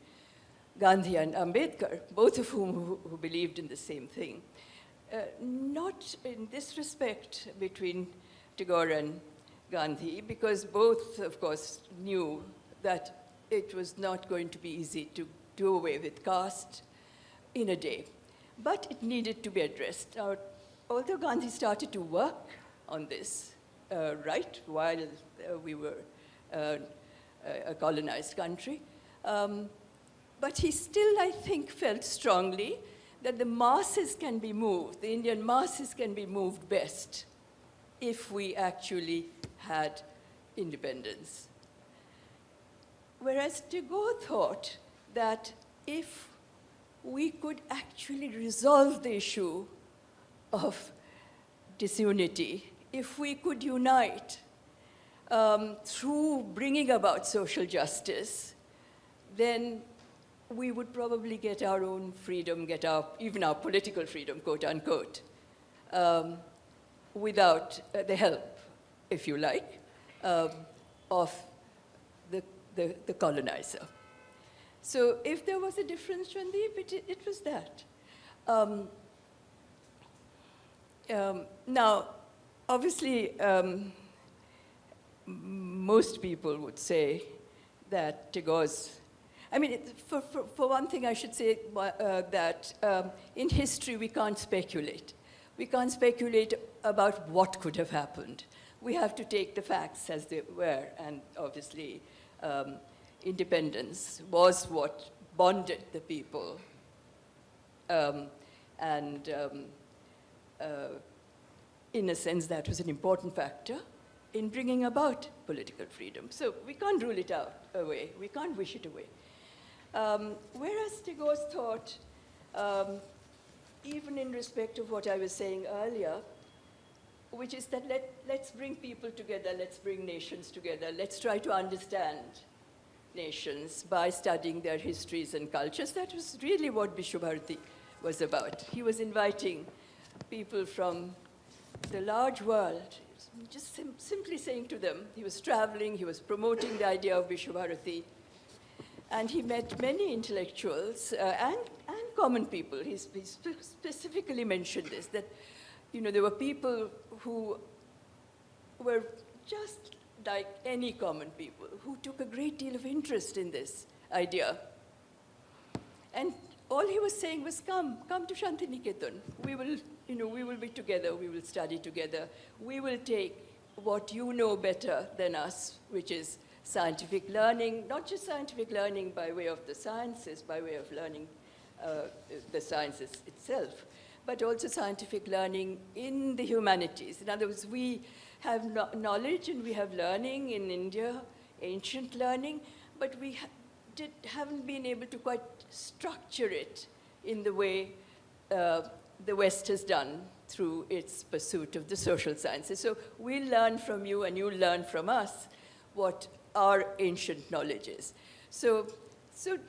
Gandhi and Ambedkar, both of whom who believed in the same thing. Not in this respect between Tagore and Gandhi, because both, of course, knew that it was not going to be easy to do away with caste in a day. But it needed to be addressed. Now, although Gandhi started to work on this, right, while we were a colonized country, but he still, I think, felt strongly that the masses can be moved, the Indian masses can be moved best if we actually had independence. Whereas Tagore thought that if we could actually resolve the issue of disunity, if we could unite through bringing about social justice, then we would probably get our own freedom, get even our political freedom, quote unquote, without the help, if you like, of the colonizer. So if there was a difference, Randeep, it was that. Now, obviously, most people would say that Tagore's, I mean, for one thing, I should say that in history, we can't speculate. We can't speculate about what could have happened. We have to take the facts as they were, and obviously, independence was what bonded the people. In a sense, that was an important factor in bringing about political freedom. So we can't rule it away. We can't wish it away. Whereas Tagore's thought, even in respect of what I was saying earlier, which is that let's bring people together, let's bring nations together, let's try to understand nations by studying their histories and cultures. That was really what Vishwabharati was about. He was inviting people from the large world, just simply saying to them, he was traveling, he was promoting the idea of Vishwabharati, and he met many intellectuals and common people. He specifically mentioned this, that there were people who were just like any common people, who took a great deal of interest in this idea. And all he was saying was, come to Shantiniketan. We will be together, we will study together. We will take what you know better than us, which is scientific learning, not just scientific learning by way of the sciences, by way of learning the sciences itself, but also scientific learning in the humanities. In other words, we have knowledge and we have learning in India, ancient learning, but we haven't been able to quite structure it in the way the West has done through its pursuit of the social sciences. So we'll learn from you and you'll learn from us what our ancient knowledge is. So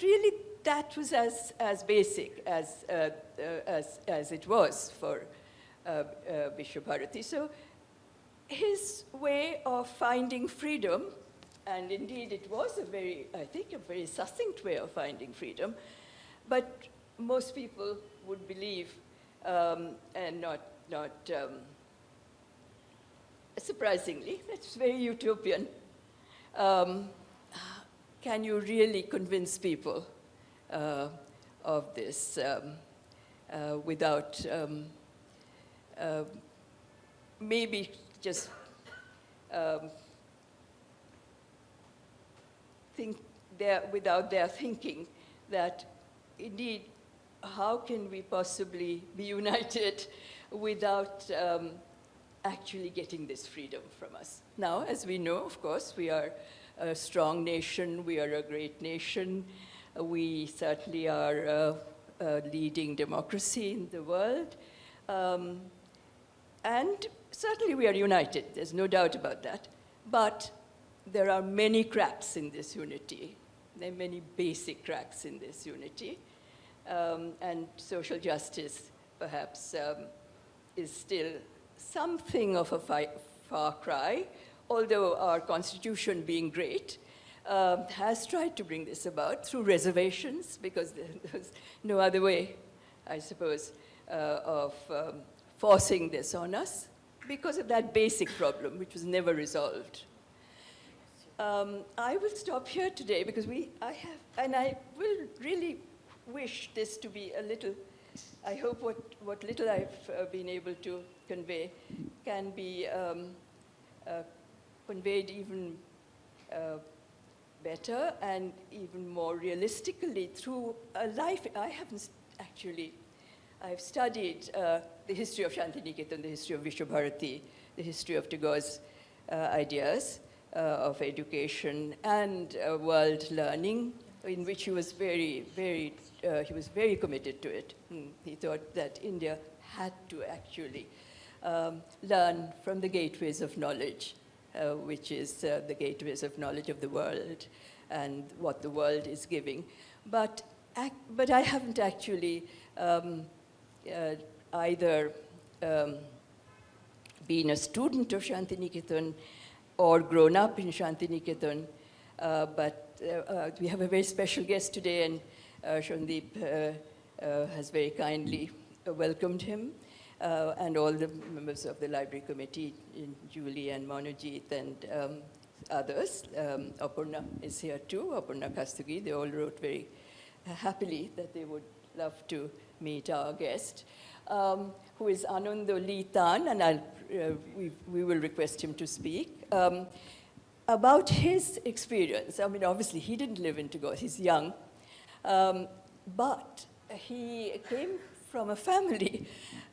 really that was as basic as it was for Vishwabharati. So his way of finding freedom, and indeed it was a very succinct way of finding freedom, but most people would believe, and not surprisingly, that's very utopian. can you really convince people of this without maybe just without their thinking that indeed, how can we possibly be united without actually getting this freedom from us? Now, as we know, of course, we are a strong nation, we are a great nation, we certainly are a leading democracy in the world, and certainly we are united, there's no doubt about that, but there are many cracks in this unity. There are many basic cracks in this unity, and social justice perhaps is still something of a far cry, although our constitution, being great, has tried to bring this about through reservations, because there's no other way, I suppose, of forcing this on us, because of that basic problem, which was never resolved. I will stop here today, because I will really wish this to be a little, I hope what little I've been able to convey can be conveyed even better and even more realistically through a life. I've studied the history of Shantiniketan, the history of Vishwabharati, the history of Tagore's ideas of education and world learning, in which he was very committed to it. He thought that India had to actually learn from the gateways of knowledge, which is the gateways of knowledge of the world and what the world is giving. But I haven't actually either been a student of Shantiniketan or grown up in Shantiniketan, but we have a very special guest today, and Shandeep has very kindly welcomed him, and all the members of the library committee, Julie and Manojit and others. Aparna is here too, Aparna Kastugi. They all wrote very happily that they would love to meet our guest, who is Anando Litan, and we will request him to speak. About his experience. I mean, obviously, he didn't live in Tagore, he's young, but he came from a family,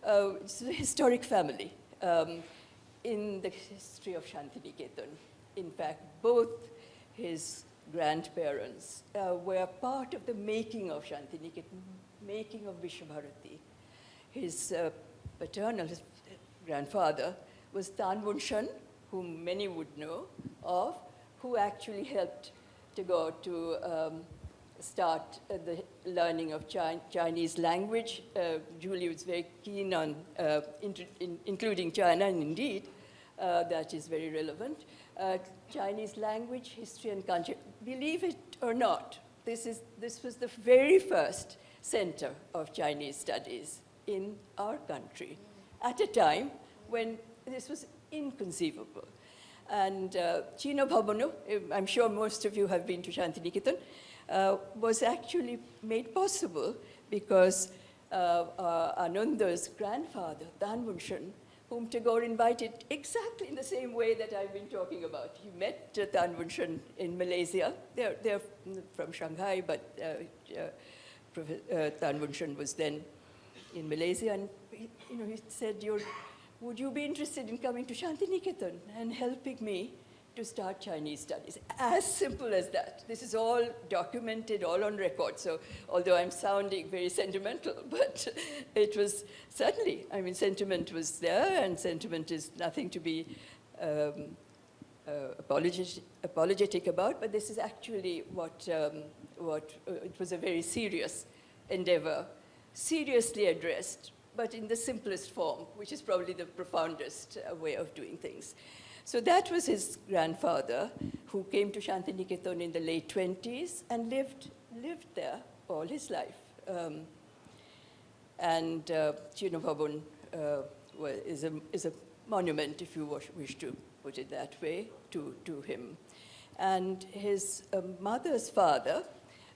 it's a historic family, in the history of Shantiniketan. In fact, both his grandparents were part of the making of Shantiniketan, making of Vishwabharati. His paternal, his grandfather, was Tanvunshan, whom many would know of, who actually helped Tagore to start the learning of Chinese language. Julie was very keen on including China, and indeed, that is very relevant. Chinese language, history, and culture. Believe it or not, this was the very first center of Chinese studies in our country at a time when this was inconceivable. And Chino Bhabano, I'm sure most of you have been to Shantiniketan, was actually made possible because Ananda's grandfather, Tanvunshan, whom Tagore invited exactly in the same way that I've been talking about. He met Tanvunshan in Malaysia. They're from Shanghai, but Tanvunshan was then in Malaysia, and he said, would you be interested in coming to Shantiniketan and helping me to start Chinese studies? As simple as that. This is all documented, all on record. So although I'm sounding very sentimental, but it was certainly, I mean, sentiment was there, and sentiment is nothing to be apologetic about, but this is actually what it was a very serious endeavor, seriously addressed, but in the simplest form, which is probably the profoundest way of doing things. So that was his grandfather, who came to Shantiniketan in the late 20s and lived there all his life. And Chino Bhabon is a monument, if you wish to put it that way, to him. And his mother's father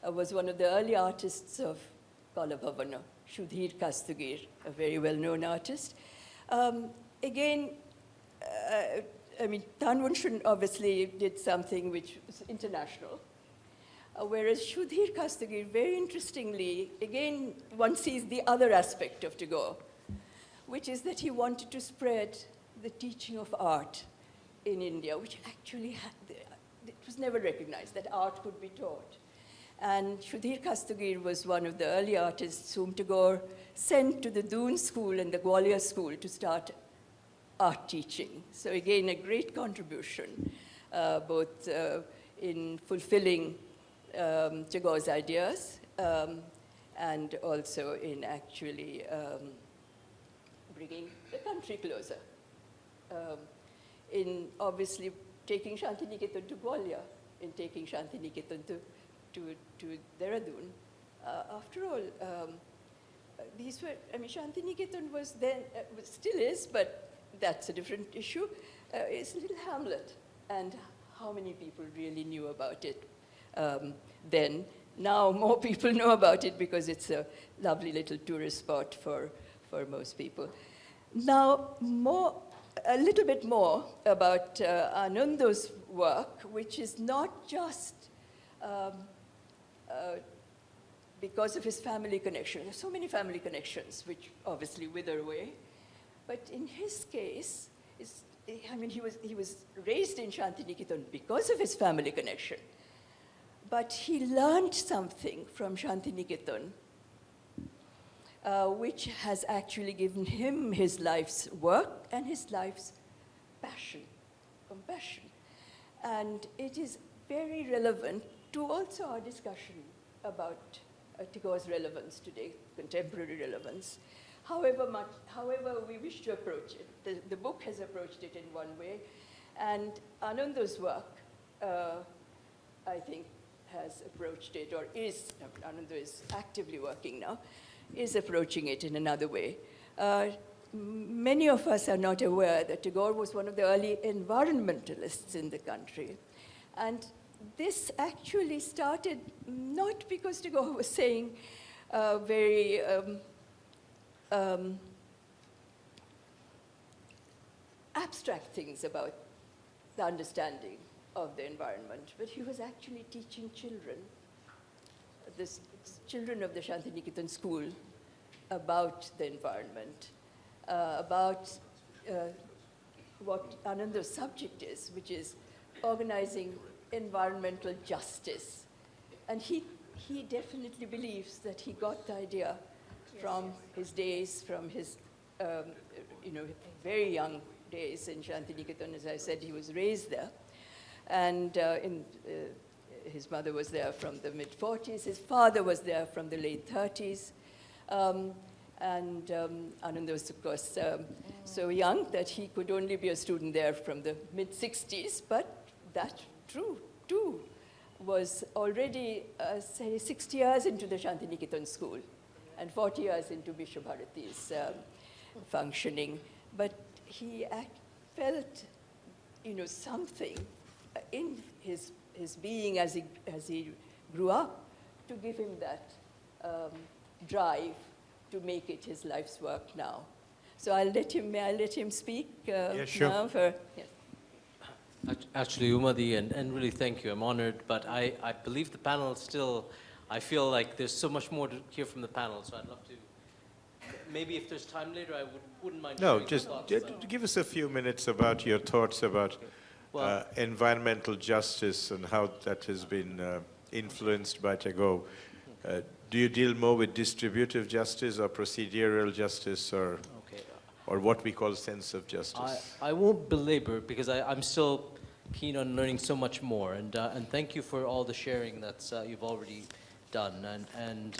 was one of the early artists of Kalabhavana, Shudhir Kastagir, a very well-known artist. Again, I mean, Tanvunshan obviously did something which was international. Whereas Shudhir Kastagir, very interestingly, again, one sees the other aspect of Tagore, which is that he wanted to spread the teaching of art in India, which actually it was never recognized that art could be taught. And Shudhir Kastagir was one of the early artists whom Tagore sent to the Doon school and the Gwalior school to start art teaching. So again, a great contribution, both in fulfilling Tagore's ideas and also in actually bringing the country closer. In obviously taking Shantiniketan to Gwalior, in taking Shantiniketan to Dehradun. After all, these were, I mean, Shantiniketan was then, still is, but that's a different issue. It's a little hamlet, and how many people really knew about it then? Now more people know about it because it's a lovely little tourist spot for most people. Now, a little bit more about Anando's work, which is not just because of his family connection. There's so many family connections, which obviously wither away. But in his case, I mean, he was raised in Shantiniketan because of his family connection. But he learned something from Shantiniketan, which has actually given him his life's work and his life's passion, compassion. And it is very relevant to also our discussion about Tagore's relevance today, contemporary relevance. However we wish to approach it. The book has approached it in one way, and Anando's work, I think, has approached it, or is, Anando is actively working now, is approaching it in another way. Many of us are not aware that Tagore was one of the early environmentalists in the country. And this actually started not because Tagore was saying very abstract things about the understanding of the environment, but he was actually teaching children, the children of the Shantiniketan school, about the environment, about what Ananda's subject is, which is organizing environmental justice. And he definitely believes that he got the idea from his days, from his very young days in Shantiniketan. As I said, he was raised there. And his mother was there from the mid-40s. His father was there from the late 30s. Ananda was, of course, so young that he could only be a student there from the mid-60s. But that, too, was already, say, 60 years into the Shantiniketan school and 40 years into Vishwabharati's functioning. But he felt, something in his being as he grew up to give him that drive to make it his life's work now. So may I let him speak yeah, sure. now? Actually, Umadi, and really thank you. I'm honored, but I believe the panel still, I feel like there's so much more to hear from the panel, so I'd love to, maybe if there's time later, I wouldn't mind No, sharing just my thoughts. give us a few minutes about your thoughts about environmental justice and how that has been influenced by Tagore. Do you deal more with distributive justice or procedural justice or what we call sense of justice? I won't belabor because I'm still keen on learning so much more, and thank you for all the sharing that you've already done, and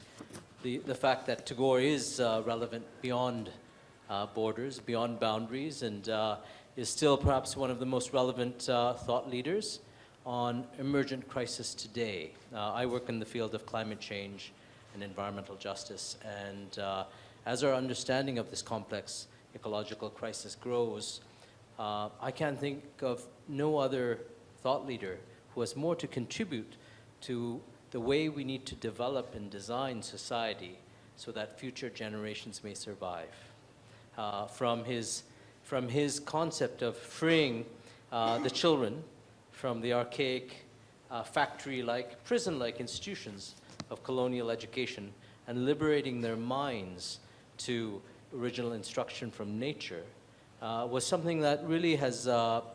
the fact that Tagore is relevant beyond borders, beyond boundaries, and is still perhaps one of the most relevant thought leaders on emergent crisis today. I work in the field of climate change and environmental justice, and as our understanding of this complex ecological crisis grows, I can't think of no other thought leader who has more to contribute to the way we need to develop and design society so that future generations may survive. From his concept of freeing the children from the archaic factory-like, prison-like institutions of colonial education and liberating their minds to original instruction from nature was something that really has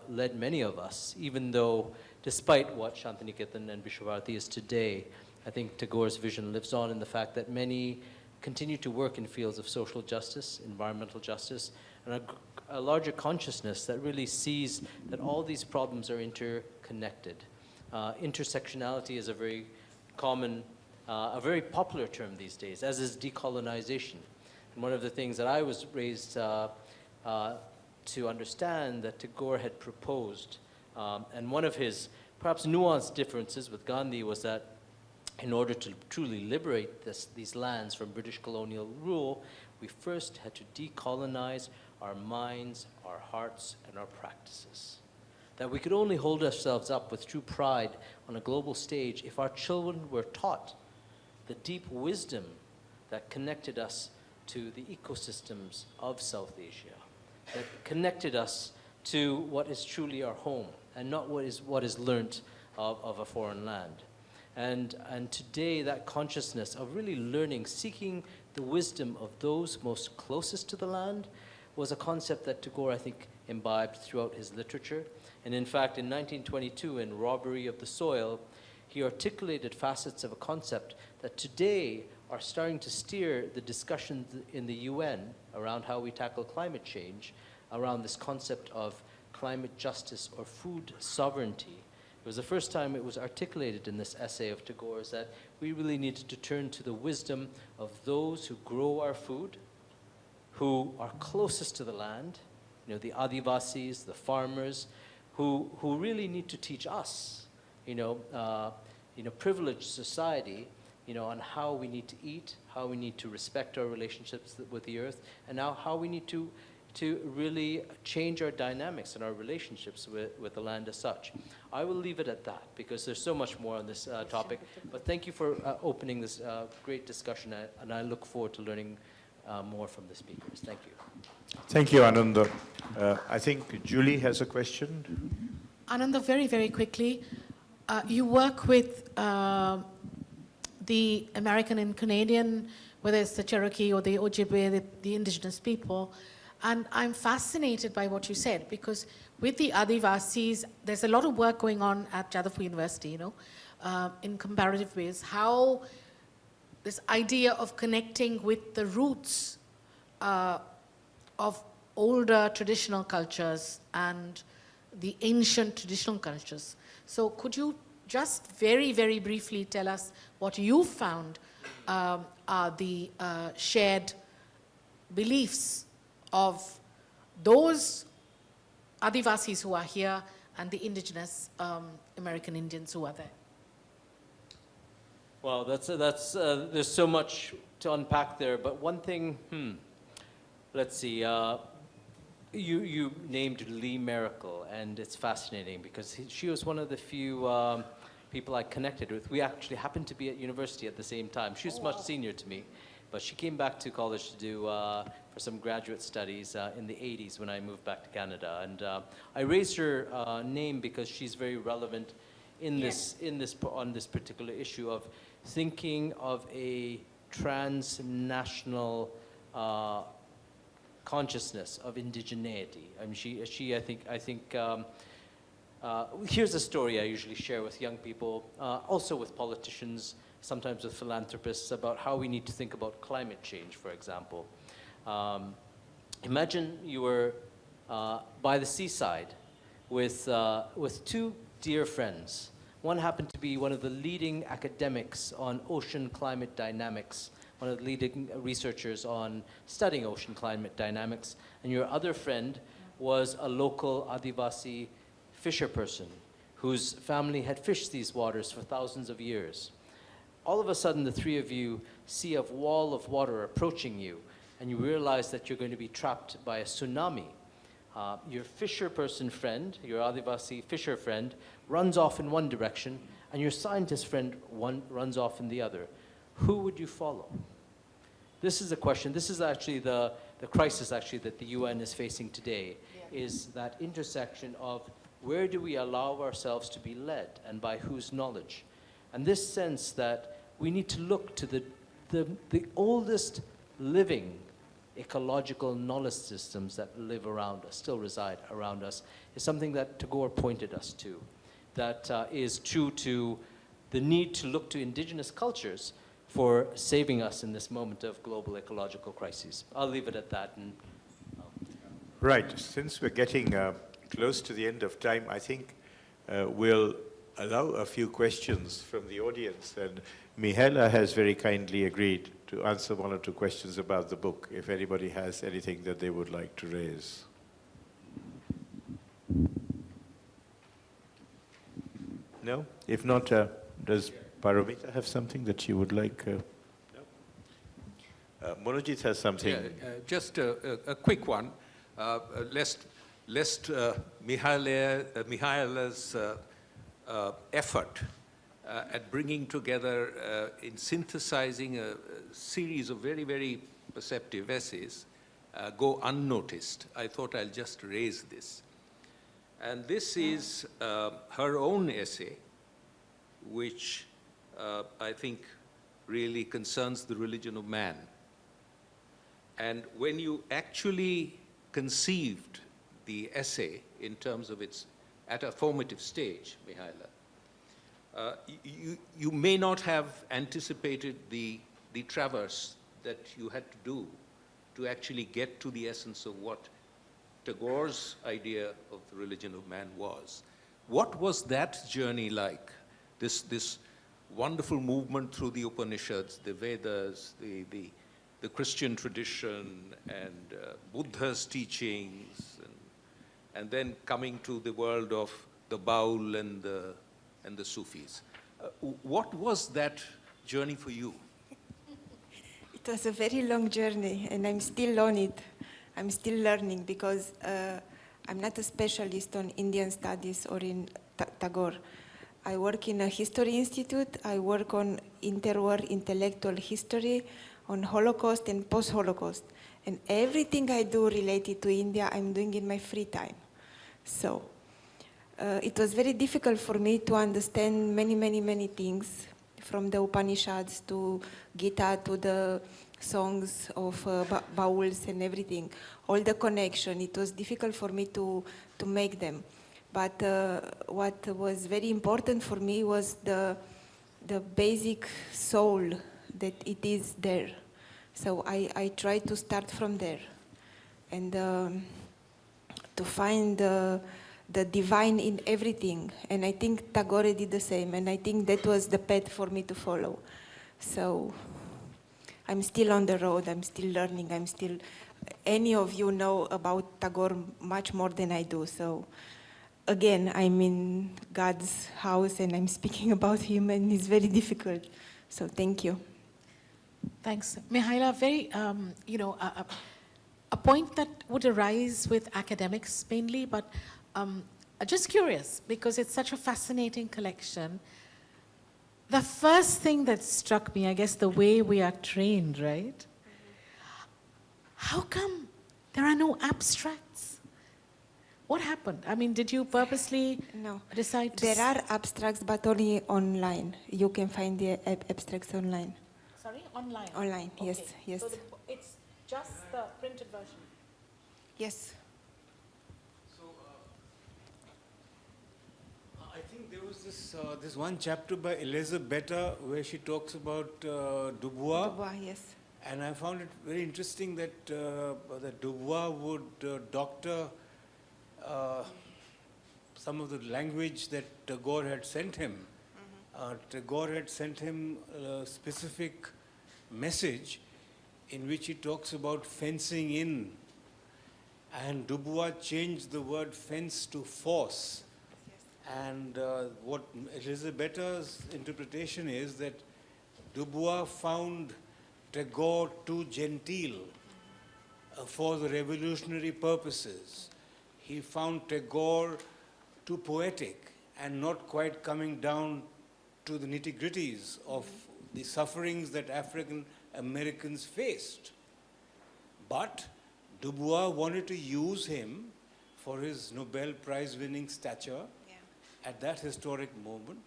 led many of us, even though despite what Shantiniketan and Vishwavarti is today, I think Tagore's vision lives on in the fact that many continue to work in fields of social justice, environmental justice, and a larger consciousness that really sees that all these problems are interconnected. Intersectionality is a very common, a very popular term these days, as is decolonization. And one of the things that I was raised to understand that Tagore had proposed, and one of his perhaps nuanced differences with Gandhi was that in order to truly liberate these lands from British colonial rule, we first had to decolonize our minds, our hearts, and our practices. That we could only hold ourselves up with true pride on a global stage if our children were taught the deep wisdom that connected us to the ecosystems of South Asia, that connected us to what is truly our home and not what is learnt of a foreign land. And today, that consciousness of really learning, seeking the wisdom of those most closest to the land was a concept that Tagore, I think, imbibed throughout his literature. And in fact, in 1922, in Robbery of the Soil, he articulated facets of a concept that today are starting to steer the discussions in the UN around how we tackle climate change, around this concept of climate justice or food sovereignty. It was the first time it was articulated in this essay of Tagore's that we really needed to turn to the wisdom of those who grow our food, who are closest to the land, you know, the Adivasis, the farmers, who really need to teach us, privileged society, on how we need to eat, how we need to respect our relationships with the earth, and now how we need to really change our dynamics and our relationships with the land as such. I will leave it at that because there's so much more on this topic. But thank you for opening this great discussion, and I look forward to learning more from the speakers. Thank you. Thank you, Ananda. I think Julie has a question. Ananda, very, very quickly, you work with the American and Canadian, whether it's the Cherokee or the Ojibwe, the indigenous people. And I'm fascinated by what you said, because with the Adivasis, there's a lot of work going on at Jadavpur University, in comparative ways, how this idea of connecting with the roots of older traditional cultures and the ancient traditional cultures. So could you just very, very briefly tell us what you found are the shared beliefs of those Adivasis who are here and the indigenous American Indians who are there? Well, there's so much to unpack there, but one thing, let's see, you named Lee Miracle, and it's fascinating because she was one of the few people I connected with. We actually happened to be at university at the same time. She was much senior to me, but she came back to college to do for some graduate studies in the 80s when I moved back to Canada. And I raised her name because she's very relevant on this particular issue of thinking of a transnational consciousness of indigeneity. I mean, I think here's a story I usually share with young people, also with politicians, sometimes with philanthropists, about how we need to think about climate change, for example. Imagine you were by the seaside with two dear friends. One happened to be one of the leading academics on ocean climate dynamics, one of the leading researchers on studying ocean climate dynamics, and your other friend was a local Adivasi fisher person whose family had fished these waters for thousands of years. All of a sudden, the three of you see a wall of water approaching you, and you realize that you're going to be trapped by a tsunami. Your fisher person friend, your Adivasi fisher friend, runs off in one direction, and your scientist friend runs off in the other. Who would you follow? This is a question. This is actually the crisis actually that the UN is facing today, is that intersection of where do we allow ourselves to be led and by whose knowledge? And this sense that we need to look to the oldest living ecological knowledge systems that live around us, still reside around us, is something that Tagore pointed us to, that is true to the need to look to indigenous cultures for saving us in this moment of global ecological crises. I'll leave it at that. And, Right. Since we're getting close to the end of time, I think we'll allow a few questions from the audience. And Mihaela has very kindly agreed to answer one or two questions about the book, if anybody has anything that they would like to raise. No? If not, does Paramita have something that she would like? No? Monojit has something. Yeah, just a quick one. Lest Mihaela's effort at bringing together, in synthesizing a series of very, very perceptive essays, go unnoticed. I thought I'll just raise this. And this is her own essay, which I think really concerns the religion of man. And when you actually conceived the essay in terms of its, at a formative stage, Mihaela, you may not have anticipated the traverse that you had to do to actually get to the essence of what Tagore's idea of the religion of man was. What was that journey like? This wonderful movement through the Upanishads, the Vedas, the Christian tradition, and Buddha's teachings, and then coming to the world of the Baul and the Sufis. What was that journey for you? It was a very long journey, and I'm still on it. I'm still learning because I'm not a specialist on Indian studies or in Tagore. I work in a history institute. I work on interwar intellectual history, on Holocaust and post-Holocaust. And everything I do related to India, I'm doing in my free time. So it was very difficult for me to understand many things, from the Upanishads to Gita to the songs of Bauls and everything. All the connection, it was difficult for me to make them. But what was very important for me was the basic soul that it is there. So I tried to start from there and to find the divine in everything. And I think Tagore did the same, and I think that was the path for me to follow. So I'm still on the road, I'm still learning, any of you know about Tagore much more than I do. So again, I'm in God's house and I'm speaking about him, and it's very difficult. So thank you. Thanks. Mihaela, very, a point that would arise with academics mainly, but just curious, because it's such a fascinating collection. The first thing that struck me, I guess, the way we are trained, right? How come there are no abstracts? What happened? I mean, did you purposely decide to... There are abstracts, but only online. You can find the abstracts online. Sorry? Online? Online, okay. yes. So it's just the printed version? Yes. So, I think there was this one chapter by Elizabeth where she talks about Dubois. Dubois, yes. And I found it very interesting that that Dubois would doctor some of the language that Tagore had sent him. Tagore had sent him a specific message in which he talks about fencing in, and Dubois changed the word fence to force. Yes. And what Elizabeth's interpretation is that Dubois found Tagore too genteel for the revolutionary purposes, he found Tagore too poetic and not quite coming down to the nitty-gritties of the sufferings that African Americans faced. But Du Bois wanted to use him for his Nobel Prize-winning stature at that historic moment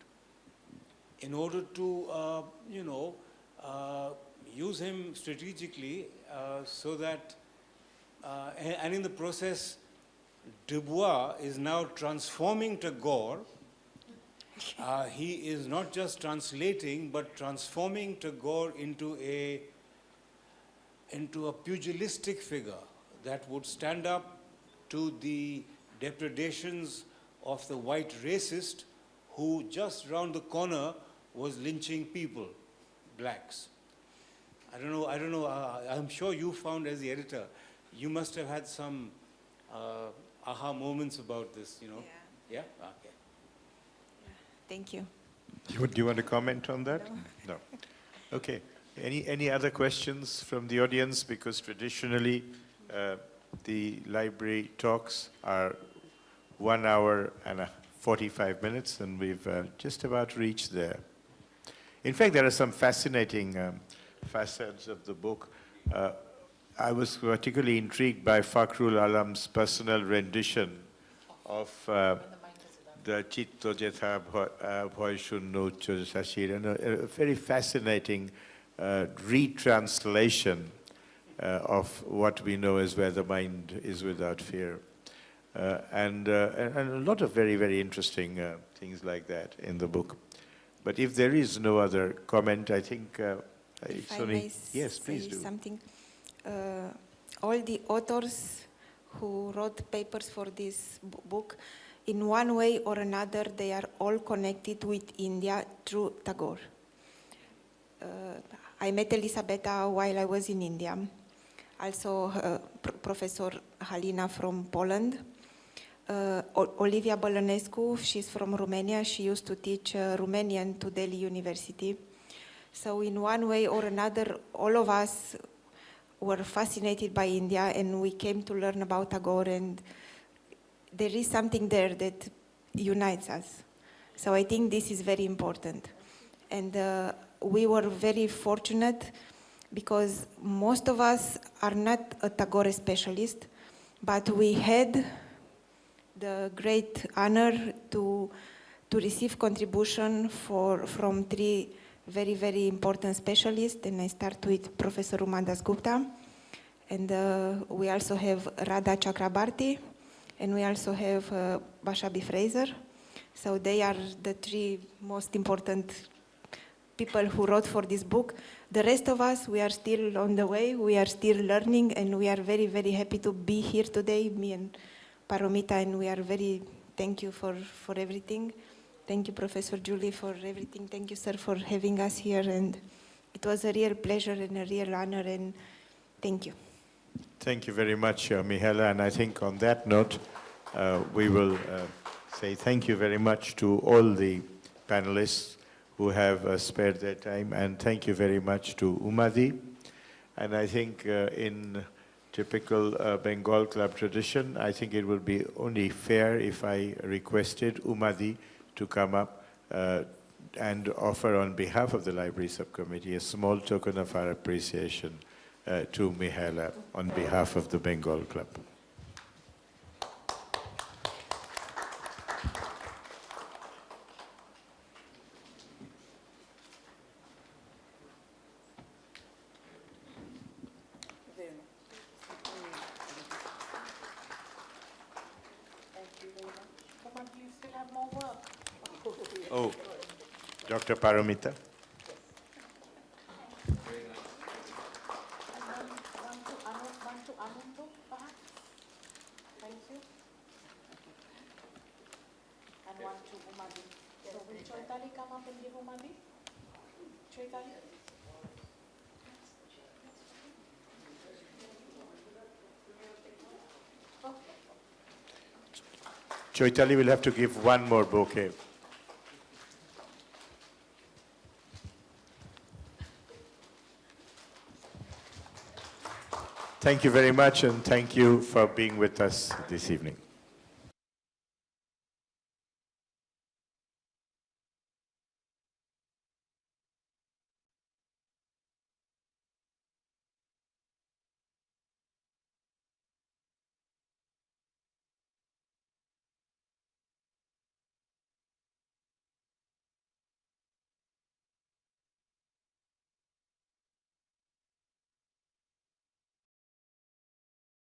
in order to, use him strategically so that, and in the process, Du Bois is now transforming Tagore. He is not just translating, but transforming Tagore into a pugilistic figure that would stand up to the depredations of the white racist who just round the corner was lynching people, blacks. I don't know, I'm sure you found as the editor, you must have had some aha moments about this, you know? Yeah? Okay. Thank you. Do you want to comment on that? No. Okay. Any other questions from the audience? Because traditionally, the library talks are 1 hour and 45 minutes, and we've just about reached there. In fact, there are some fascinating facets of the book. I was particularly intrigued by Fakhrul Alam's personal rendition of the Chitto Jetha Bhoy Shunno Chosashir, and a very fascinating retranslation of what we know as Where the Mind is Without Fear. And a lot of very, very interesting things like that in the book. But if there is no other comment, I think it's if only... I may Yes, please say do. something. All the authors who wrote papers for this book, in one way or another, they are all connected with India through Tagore. I met Elisabetta while I was in India. Also, Professor Halina from Poland. Olivia Bălănescu, she's from Romania. She used to teach Romanian to Delhi University. So in one way or another, all of us were fascinated by India, and we came to learn about Tagore, and there is something there that unites us. So I think this is very important. And we were very fortunate because most of us are not a Tagore specialist, but we had the great honor to receive contribution from three very, very important specialists, and I start with Professor Uma Dasgupta, and we also have Radha Chakrabarti, and we also have Bashabi Fraser. So they are the three most important people who wrote for this book. The rest of us, we are still on the way, we are still learning, and we are very, very happy to be here today, me and Paromita, and we are very, thank you for everything. Thank you, Professor Julie, for everything. Thank you, sir, for having us here, and it was a real pleasure and a real honor, and thank you. Thank you very much, Mihaela, and I think on that note, we will say thank you very much to all the panelists who have spared their time, and thank you very much to Umadi. And I think in typical Bengal Club tradition, I think it would be only fair if I requested Umadi to come up and offer on behalf of the Library Subcommittee a small token of our appreciation to Mihaela on behalf of the Bengal Club. Oh, Dr. Paramita. Choitali will have to give one more bouquet. Thank you very much, and thank you for being with us this evening.